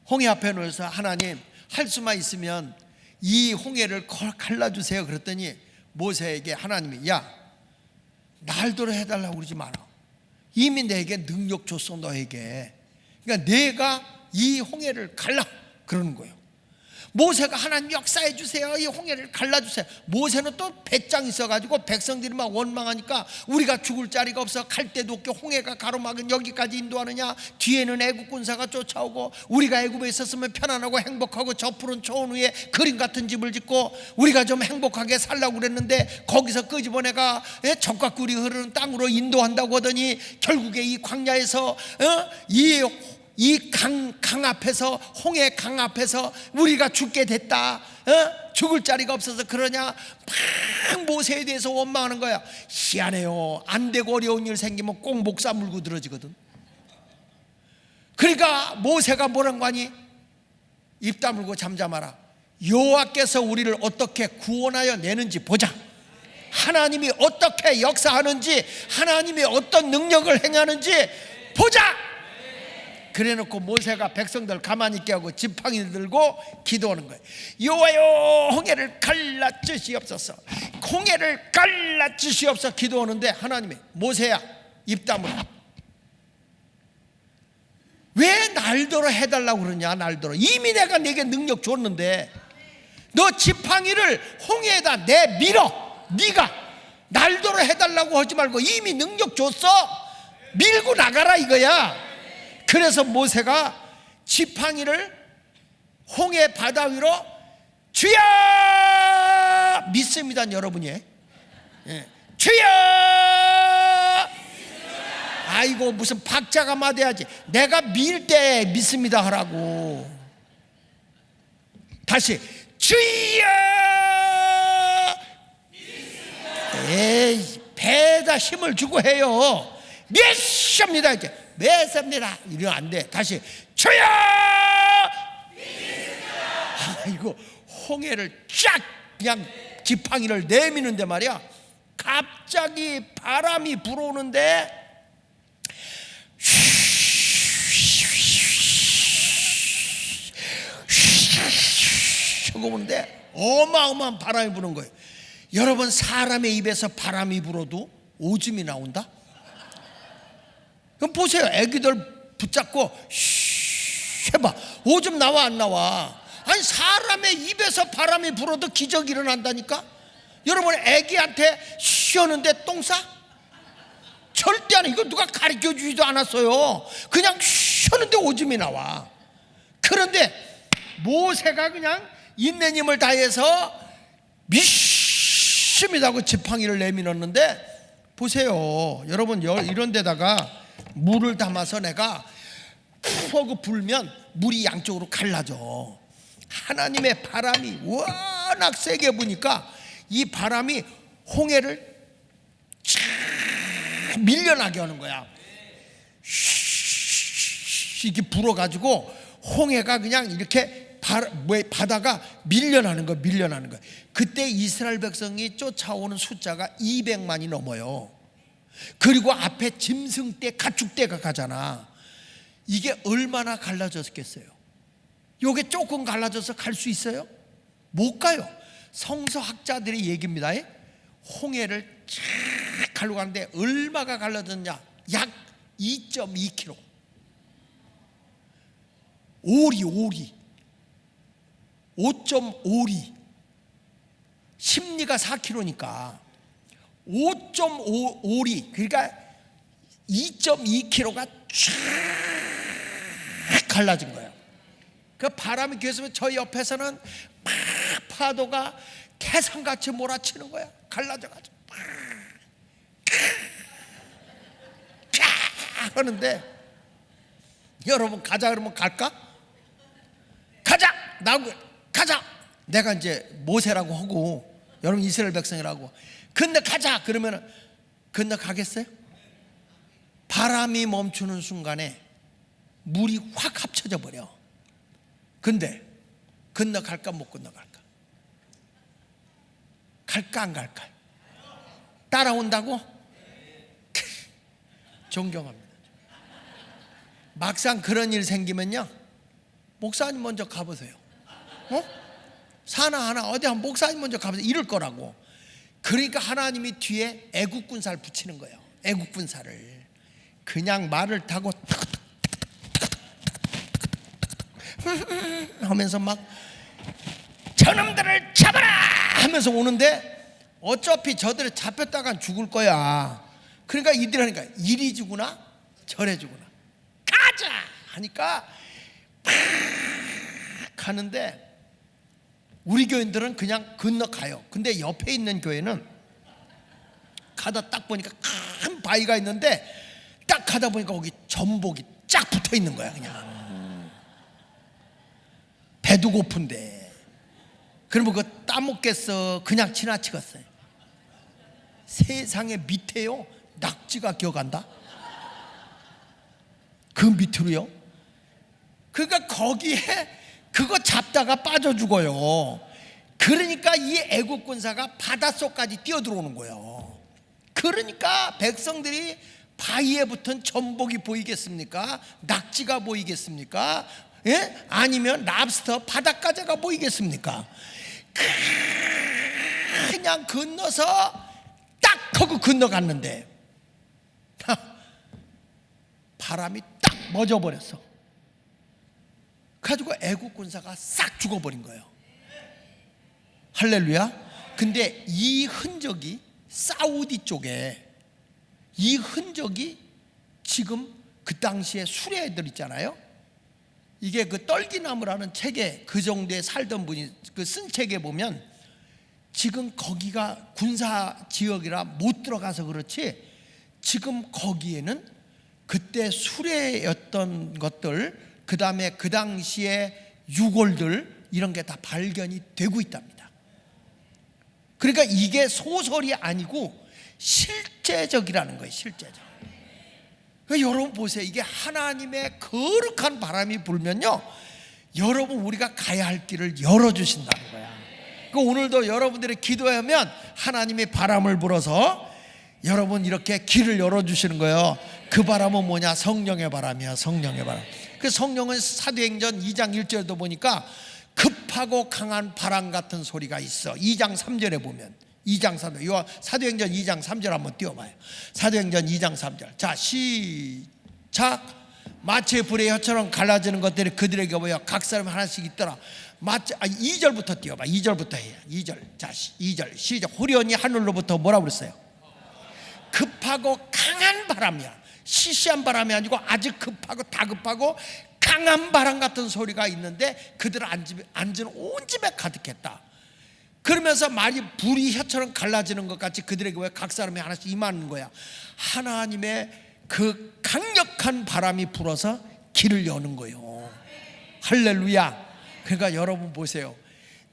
홍해 앞에 놓여서 하나님 할 수만 있으면 이 홍해를 갈라주세요. 그랬더니 모세에게 하나님이, 야, 날도로 해달라고 그러지 마라. 이미 내게 능력 줬어, 너에게. 그러니까 내가 이 홍해를 갈라 그러는 거예요. 모세가 하나님 역사해 주세요, 이 홍해를 갈라주세요. 모세는 또 배짱 있어가지고 백성들이 막 원망하니까 우리가 죽을 자리가 없어, 갈 데도 없게 홍해가 가로막은 여기까지 인도하느냐, 뒤에는 애국 군사가 쫓아오고, 우리가 애국에 있었으면 편안하고 행복하고 저 푸른 초원 위에 그림 같은 집을 짓고 우리가 좀 행복하게 살라고 그랬는데 거기서 끄집어내가 적과 꿀이 흐르는 땅으로 인도한다고 하더니 결국에 이 광야에서 이 강 앞에서, 홍해 강 앞에서 우리가 죽게 됐다, 죽을 자리가 없어서 그러냐, 막 모세에 대해서 원망하는 거야. 희한해요. 안 되고 어려운 일 생기면 꼭 목사 물고 들어지거든. 그러니까 모세가 뭐란 거니? 입 다물고 잠잠하라. 여호와께서 우리를 어떻게 구원하여 내는지 보자. 하나님이 어떻게 역사하는지, 하나님이 어떤 능력을 행하는지 보자. 그래놓고 모세가 백성들 가만히 있게 하고 지팡이 들고 기도하는 거예요. 여호와여, 홍해를 갈라주시옵소서, 홍해를 갈라주시옵소서 기도하는데 하나님이, 모세야 입 다물어. 왜 날더러 해달라고 그러냐? 날더러. 이미 내가 내게 능력 줬는데 너 지팡이를 홍해에다 내밀어. 네가 날더러 해달라고 하지 말고 이미 능력 줬어, 밀고 나가라 이거야. 그래서 모세가 지팡이를 홍해 바다 위로, 주여, 믿습니다 여러분이. 주여. 아이고 무슨 박자가 맞아야지. 내가 밀 때 믿습니다 하라고. 다시 주여. 에이, 배에다 힘을 주고 해요. 믿습니다 이렇게. 믿습니다 이러면 안 돼. 다시 주여. 아이고 홍해를 쫙 그냥 지팡이를 내미는데 말이야, 갑자기 바람이 불어오는데 하고 부는데 어마어마한 바람이 부는 거예요. 여러분, 사람의 입에서 바람이 불어도 오줌이 나온다? 그럼 보세요. 애기들 붙잡고 쉬 해봐. 오줌 나와 안 나와? 아니, 사람의 입에서 바람이 불어도 기적이 일어난다니까. 여러분, 애기한테 쉬었는데 똥 싸? 절대 안 해. 이거 누가 가르쳐 주지도 않았어요. 그냥 쉬었는데 오줌이 나와. 그런데 모세가 그냥 있는 힘을 다해서 믿습니다고 지팡이를 내밀었는데, 보세요 여러분, 이런 데다가 물을 담아서 내가 푹 불면 물이 양쪽으로 갈라져. 하나님의 바람이 워낙 세게 부니까 이 바람이 홍해를 쫙 밀려나게 하는 거야. 이렇게 불어가지고 홍해가 그냥 이렇게 바다가 밀려나는 거예요. 밀려나는 거예요. 그때 이스라엘 백성이 쫓아오는 숫자가 200만이 넘어요. 그리고 앞에 짐승떼 가축떼가 가잖아. 이게 얼마나 갈라졌겠어요? 요게 조금 갈라져서 갈 수 있어요? 못 가요. 성서학자들의 얘기입니다. 홍해를 쫙 갈고 가는데 얼마가 갈라졌냐? 약 2.2km. 오리 5.5리. 심리가 4km니까 5.5리, 그러니까 2.2km가 쫙 갈라진 거예요. 그 바람이 계속하면 저 옆에서는 막 파도가 태산같이 몰아치는 거야. 갈라져가지고 하는데, 여러분 가자 그러면 갈까? 가자! 나하고 가자! 내가 이제 모세라고 하고 여러분 이스라엘 백성이라고 건너가자 그러면 건너가겠어요? 바람이 멈추는 순간에 물이 확 합쳐져 버려. 근데 건너갈까 못 건너갈까? 갈까 안 갈까? 따라온다고? 존경합니다. 막상 그런 일 생기면요, 목사님 먼저 가보세요. 사나 어디 한 목사님 먼저 가보세요. 이럴 거라고. 그러니까 하나님이 뒤에 애국군사를 붙이는 거예요. 애국군사를 그냥 말을 타고 하면서 막 저놈들을 잡아라 하면서 오는데, 어차피 저들이 잡혔다간 죽을 거야. 그러니까 이들이 하니까 이리 주구나 저리 주구나 가자 하니까 팍 가는데, 우리 교인들은 그냥 건너가요. 근데 옆에 있는 교회는 가다 딱 보니까 큰 바위가 있는데, 딱 가다 보니까 거기 전복이 쫙 붙어 있는 거야. 그냥 배도 고픈데 그러면 그거 따먹겠어? 그냥 지나치겠어요. 세상에 밑에요 낙지가 기어간다. 그 밑으로요. 그러니까 거기에 그거 잡다가 빠져 죽어요. 그러니까 이 애국군사가 바닷속까지 뛰어들어오는 거예요. 그러니까 백성들이 바위에 붙은 전복이 보이겠습니까? 낙지가 보이겠습니까? 예? 아니면 랍스터 바닷가재가 보이겠습니까? 그냥 건너서 딱 하고 건너갔는데 바람이 딱 멎어버렸어. 가지고 애국군사가 싹 죽어버린 거예요. 할렐루야. 근데 이 흔적이 사우디 쪽에, 이 흔적이 지금 그 당시에 수레들 있잖아요. 이게 그 떨기나무라는 책에 그 정도에 살던 분이 그 쓴 책에 보면, 지금 거기가 군사 지역이라 못 들어가서 그렇지, 지금 거기에는 그때 수레였던 것들, 그 다음에 그 당시에 유골들, 이런 게 다 발견이 되고 있답니다. 그러니까 이게 소설이 아니고 실제적이라는 거예요. 실제적. 그러니까 여러분 보세요. 이게 하나님의 거룩한 바람이 불면요, 여러분 우리가 가야 할 길을 열어주신다는 거야. 그러니까 오늘도 여러분들이 기도하면 하나님이 바람을 불어서 여러분 이렇게 길을 열어주시는 거예요. 그 바람은 뭐냐? 성령의 바람이야. 성령의 바람. 그 성령은 사도행전 2장 1절도 보니까 급하고 강한 바람 같은 소리가 있어. 2장 3절에 보면, 2장 3절, 요 사도행전 2장 3절 한번 띄워봐요. 사도행전 2장 3절. 자, 시작. 마치 불의 혀처럼 갈라지는 것들이 그들에게 보여 각 사람 하나씩 있더라. 2절부터 띄워봐. 2절부터 해요. 2절. 자, 2절 시작. 후련히 하늘로부터 뭐라고 그랬어요? 급하고 강한 바람이야. 시시한 바람이 아니고 아주 급하고 다급하고 강한 바람 같은 소리가 있는데, 그들 앉은 온 집에 가득했다. 그러면서 말이 불이 혀처럼 갈라지는 것 같이 그들에게 왜 각 사람이 하나씩 임하는 거야. 하나님의 그 강력한 바람이 불어서 길을 여는 거예요. 할렐루야. 그러니까 여러분 보세요.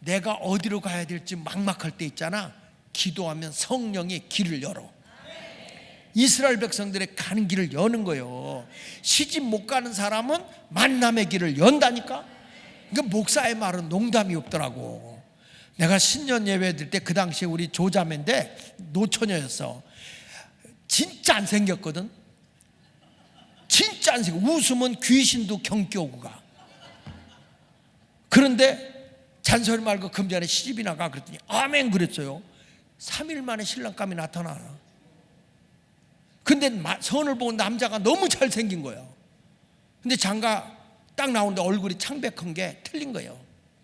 내가 어디로 가야 될지 막막할 때 있잖아. 기도하면 성령이 길을 열어. 이스라엘 백성들의 가는 길을 여는 거예요. 시집 못 가는 사람은 만남의 길을 연다니까. 그러니까 목사의 말은 농담이 없더라고. 내가 신년 예배 드릴 때 그 당시에 우리 조자매인데 노처녀였어. 진짜 안 생겼거든. 진짜 안 생겨. 웃으면 귀신도 경겨오고 가. 그런데 잔소리 말고 금전에 시집이 나가 그랬더니 아멘 그랬어요. 3일 만에 신랑감이 나타나. 근데 선을 본 남자가 너무 잘생긴 거예요. 근데 장가 딱 나오는데 얼굴이 창백한 게 틀린 거예요.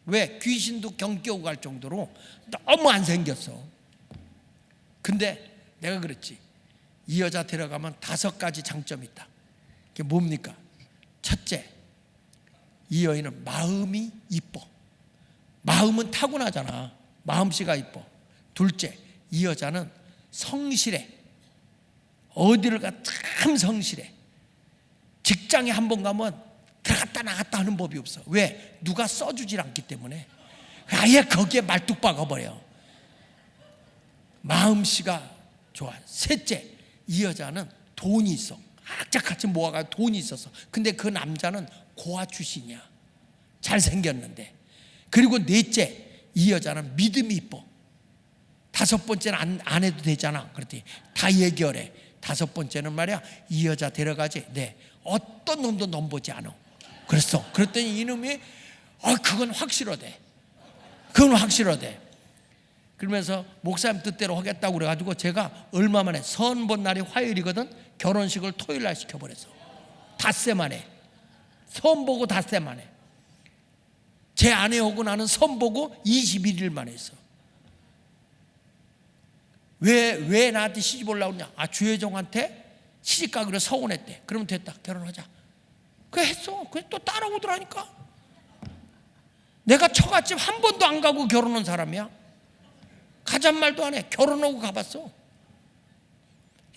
왜? 귀신도 경겨오고 갈 정도로 너무 안 생겼어. 근데 내가 그랬지. 이 여자 데려가면 5가지 장점이 있다. 그게 뭡니까? 첫째, 이 여인은 마음이 이뻐. 마음은 타고나잖아. 마음씨가 이뻐. 둘째, 이 여자는 성실해. 어디를 가 참 성실해. 직장에 한 번 가면 들어갔다 나갔다 하는 법이 없어. 왜? 누가 써주질 않기 때문에 아예 거기에 말뚝 박아버려. 마음씨가 좋아. 셋째, 이 여자는 돈이 있어. 악착같이 모아가지고 돈이 있었어. 근데 그 남자는 고아 출신이야. 잘생겼는데. 그리고 넷째, 이 여자는 믿음이 이뻐. 5번째는 안 해도 되잖아. 그랬더니 다 얘기하래. 5번째는 말이야, 이 여자 데려가지. 네, 어떤 놈도 넘보지 않아. 그랬어. 그랬더니 이놈이 그건 확실하대. 그건 확실하대. 그러면서 목사님 뜻대로 하겠다고 그래가지고 제가 얼마 만에 선 본 날이 화요일이거든. 결혼식을 토요일 날 시켜버렸어. 닷새 만에. 선 보고 닷새 만에. 제 아내하고 나는 선 보고 21일 만에 했어. 왜 나한테 시집 올라오냐? 주혜정한테 시집 가기로 서운했대. 그러면 됐다. 결혼하자. 그래 했어. 그래 또 따라오더라니까. 내가 처갓집 한 번도 안 가고 결혼한 사람이야. 가잔 말도 안 해. 결혼하고 가봤어.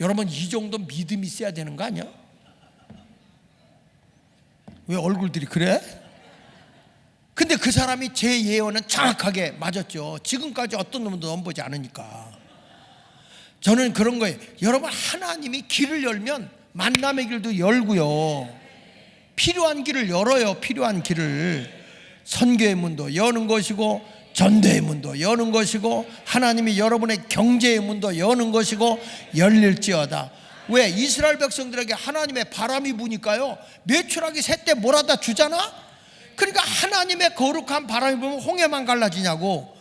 여러분, 이 정도 믿음이 있어야 되는 거 아니야? 왜 얼굴들이 그래? 근데 그 사람이 제 예언은 정확하게 맞았죠. 지금까지 어떤 놈도 넘보지 않으니까. 저는 그런 거예요. 여러분, 하나님이 길을 열면 만남의 길도 열고요. 필요한 길을 열어요. 필요한 길을. 선교의 문도 여는 것이고, 전도의 문도 여는 것이고, 하나님이 여러분의 경제의 문도 여는 것이고 열릴지어다. 왜? 이스라엘 백성들에게 하나님의 바람이 부니까요, 매출하기 셋때 몰아다 주잖아. 그러니까 하나님의 거룩한 바람이 불면 홍해만 갈라지냐고.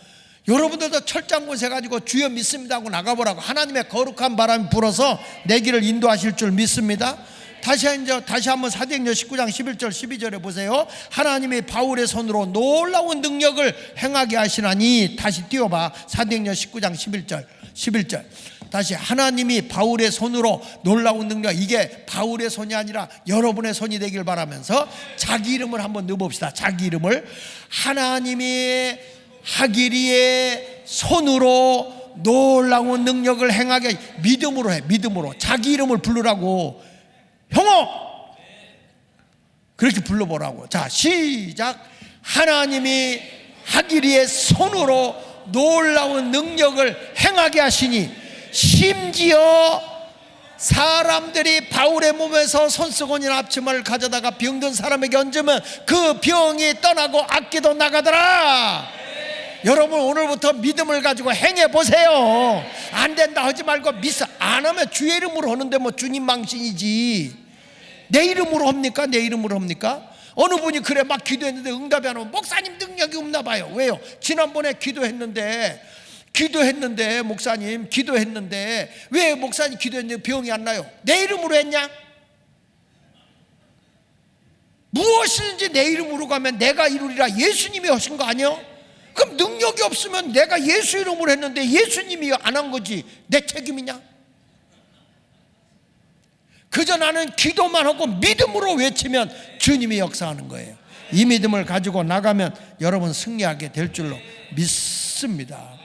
여러분들도 철장곳 해가지고 주여 믿습니다 하고 나가보라고. 하나님의 거룩한 바람이 불어서 내 길을 인도하실 줄 믿습니다. 다시 한번 사도행전 19장 11절 12절에 보세요. 하나님이 바울의 손으로 놀라운 능력을 행하게 하시나니. 다시 띄워봐. 사도행전 19장 11절 다시. 하나님이 바울의 손으로 놀라운 능력. 이게 바울의 손이 아니라 여러분의 손이 되길 바라면서 자기 이름을 한번 넣어봅시다. 자기 이름을. 하나님이 하기리의 손으로 놀라운 능력을 행하게. 믿음으로 해. 믿음으로 자기 이름을 부르라고. 형호! 그렇게 불러보라고. 자, 시작. 하나님이 하기리의 손으로 놀라운 능력을 행하게 하시니. 심지어 사람들이 바울의 몸에서 손수건이나 앞치마를 가져다가 병든 사람에게 얹으면 그 병이 떠나고 악기도 나가더라. 여러분, 오늘부터 믿음을 가지고 행해보세요. 안 된다 하지 말고 믿어. 안 하면 주의 이름으로 하는데 뭐 주님 망신이지. 내 이름으로 합니까? 내 이름으로 합니까? 어느 분이 그래 막 기도했는데 응답이 안 오면 목사님 능력이 없나 봐요. 왜요? 지난번에 기도했는데 목사님 기도했는데 왜 목사님 기도했는데 병이 안 나요? 내 이름으로 했냐? 무엇이든지 내 이름으로 가면 내가 이루리라. 예수님이 하신 거 아니야? 그럼 능력이 없으면 내가 예수 이름으로 했는데 예수님이 안 한 거지 내 책임이냐? 그저 나는 기도만 하고 믿음으로 외치면 주님이 역사하는 거예요. 이 믿음을 가지고 나가면 여러분 승리하게 될 줄로 믿습니다.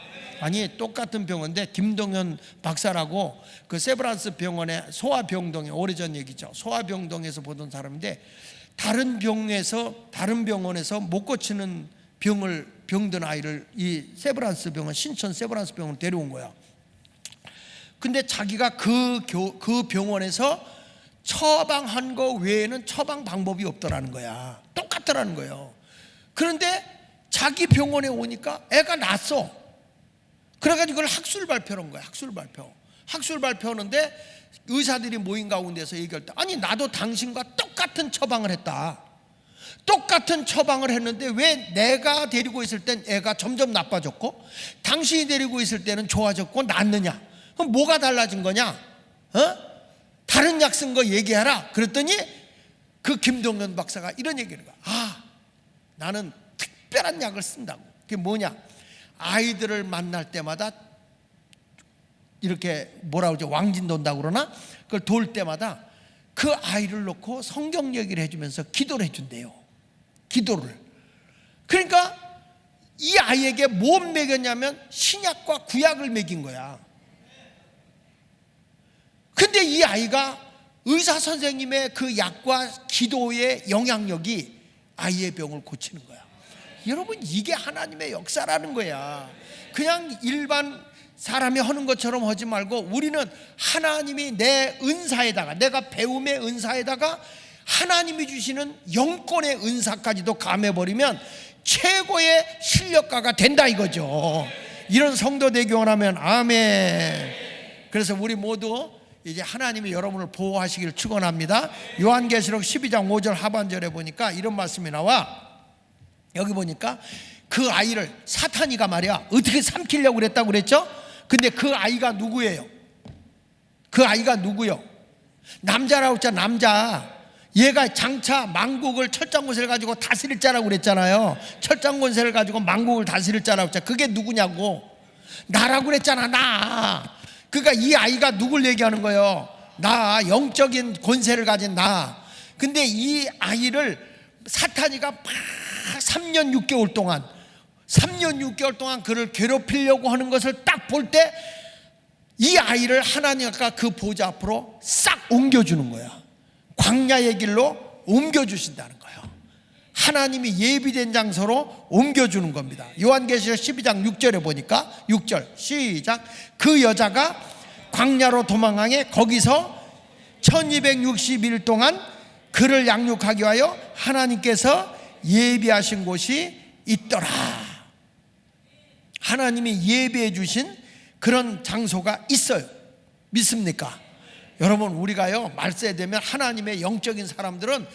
아니, 똑같은 병원인데 김동현 박사라고 그 세브란스 병원의 소아병동에, 오래전 얘기죠. 소아병동에서 보던 사람인데 다른 병원에서 못 고치는 병든 아이를 이 세브란스 병원, 신천 세브란스 병원 데려온 거야. 근데 자기가 그 병원에서 처방한 거 외에는 처방 방법이 없더라는 거야. 똑같더라는 거예요. 그런데 자기 병원에 오니까 애가 났어. 그래가지고 그걸 학술 발표한 거야. 학술 발표하는데 의사들이 모인 가운데서 얘기할 때, 아니 나도 당신과 똑같은 처방을 했다. 똑같은 처방을 했는데 왜 내가 데리고 있을 땐 애가 점점 나빠졌고 당신이 데리고 있을 때는 좋아졌고 낫느냐? 그럼 뭐가 달라진 거냐? 다른 약 쓴 거 얘기하라. 그랬더니 그 김동연 박사가 이런 얘기를 해요. 나는 특별한 약을 쓴다고. 그게 뭐냐? 아이들을 만날 때마다 이렇게 뭐라 그러죠? 왕진 돈다고 그러나? 그걸 돌 때마다 그 아이를 놓고 성경 얘기를 해주면서 기도를 해준대요. 기도를. 그러니까 이 아이에게 뭐 먹였냐면 신약과 구약을 먹인 거야. 근데 이 아이가 의사 선생님의 그 약과 기도의 영향력이 아이의 병을 고치는 거야. 여러분, 이게 하나님의 역사라는 거야. 그냥 일반 사람이 하는 것처럼 하지 말고 우리는 하나님이 내 은사에다가, 내가 배움의 은사에다가 하나님이 주시는 영권의 은사까지도 감해버리면 최고의 실력가가 된다 이거죠. 이런 성도 되기 원하면 아멘. 그래서 우리 모두 이제 하나님이 여러분을 보호하시기를 축원합니다. 요한계시록 12장 5절 하반절에 보니까 이런 말씀이 나와. 여기 보니까 그 아이를 사탄이가 말이야 어떻게 삼키려고 그랬다고 그랬죠? 근데 그 아이가 누구예요? 그 아이가 누구요? 남자라고 했잖아. 남자. 얘가 장차 만국을 철장권세를 가지고 다스릴 자라고 그랬잖아요. 철장권세를 가지고 만국을 다스릴 자라고 했잖아. 그게 누구냐고? 나라고 그랬잖아. 나. 그러니까 이 아이가 누굴 얘기하는 거예요? 나, 영적인 권세를 가진 나. 근데 이 아이를 사탄이가 막 3년 6개월 동안 그를 괴롭히려고 하는 것을 딱 볼 때 이 아이를 하나님 아까 그 보좌 앞으로 싹 옮겨주는 거야. 광야의 길로 옮겨주신다는 거예요. 하나님이 예비된 장소로 옮겨주는 겁니다. 요한계시록 12장 6절에 보니까 6절 시작. 그 여자가 광야로 도망하게 거기서 1260일 동안 그를 양육하기 위하여 하나님께서 예비하신 곳이 있더라. 하나님이 예비해 주신 그런 장소가 있어요. 믿습니까? 여러분, 우리가요 말세에 되면 하나님의 영적인 사람들은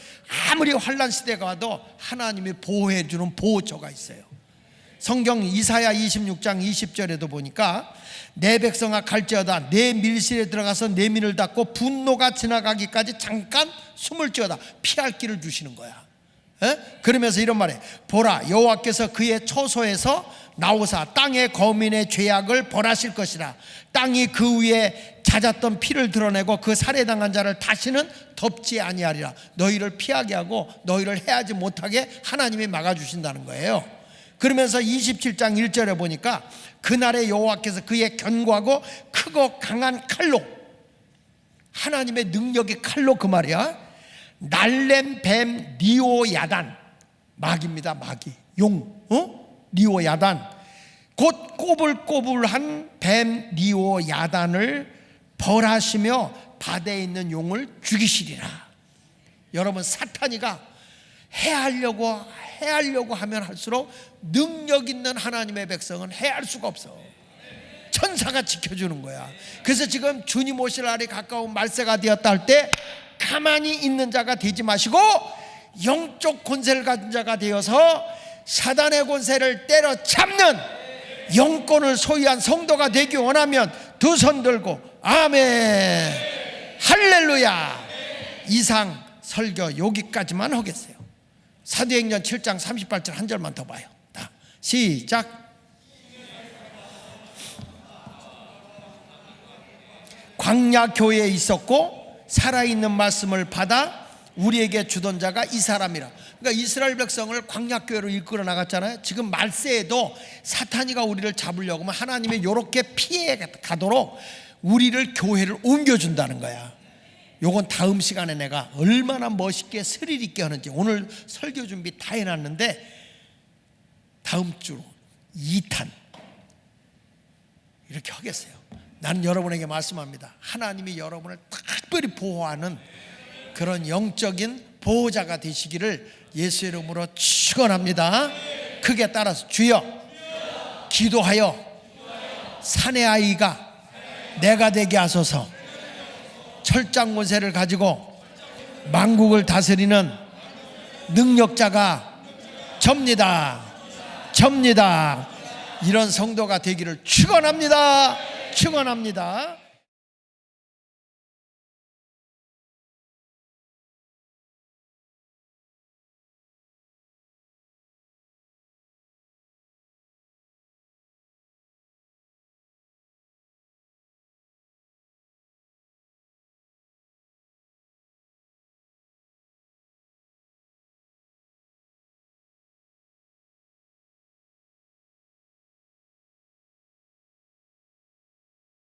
아무리 환난 시대가 와도 하나님이 보호해 주는 보호처가 있어요. 성경 이사야 26장 20절에도 보니까 내 백성아 갈지어다 내 밀실에 들어가서 내 민을 닫고 분노가 지나가기까지 잠깐 숨을 지어다. 피할 길을 주시는 거야. 그러면서 이런 말에 보라 여호와께서 그의 초소에서 나오사 땅의 거민의 죄악을 벌하실 것이라. 땅이 그 위에 잦았던 피를 드러내고 그 살해당한 자를 다시는 덮지 아니하리라. 너희를 피하게 하고 너희를 해하지 못하게 하나님이 막아주신다는 거예요. 그러면서 27장 1절에 보니까 그날에 여호와께서 그의 견고하고 크고 강한 칼로, 하나님의 능력의 칼로, 그 말이야, 날렘 뱀 리오야단, 마귀입니다. 마귀, 용, 리오야단, 곧 꼬불꼬불한 뱀 리오야단을 벌하시며 바다에 있는 용을 죽이시리라. 여러분, 사탄이가 해하려고 하면 할수록 능력 있는 하나님의 백성은 해할 수가 없어. 천사가 지켜주는 거야. 그래서 지금 주님 오실 날이 가까운 말세가 되었다 할 때 가만히 있는 자가 되지 마시고 영적 권세를 가진 자가 되어서 사단의 권세를 때려잡는 영권을 소유한 성도가 되기 원하면 두 손 들고 아멘, 할렐루야. 이상 설교 여기까지만 하겠어요. 사도행전 7장 38절 한 절만 더 봐요. 시작. 광야 교회에 있었고 살아있는 말씀을 받아 우리에게 주던 자가 이 사람이라. 그러니까 이스라엘 백성을 광야 교회로 이끌어 나갔잖아요. 지금 말세에도 사탄이가 우리를 잡으려고 하면 하나님이 이렇게 피해 가도록 우리를 교회를 옮겨준다는 거야. 요건 다음 시간에 내가 얼마나 멋있게 스릴 있게 하는지, 오늘 설교 준비 다 해놨는데 다음 주로 2탄 이렇게 하겠어요. 나는 여러분에게 말씀합니다. 하나님이 여러분을 특별히 보호하는 그런 영적인 보호자가 되시기를 예수 이름으로 축원합니다. 크게 따라서 주여 기도하여 산의 아이가 내가 되게 하소서. 철장모세를 가지고 만국을 다스리는 능력자가 접니다. 이런 성도가 되기를 축원합니다.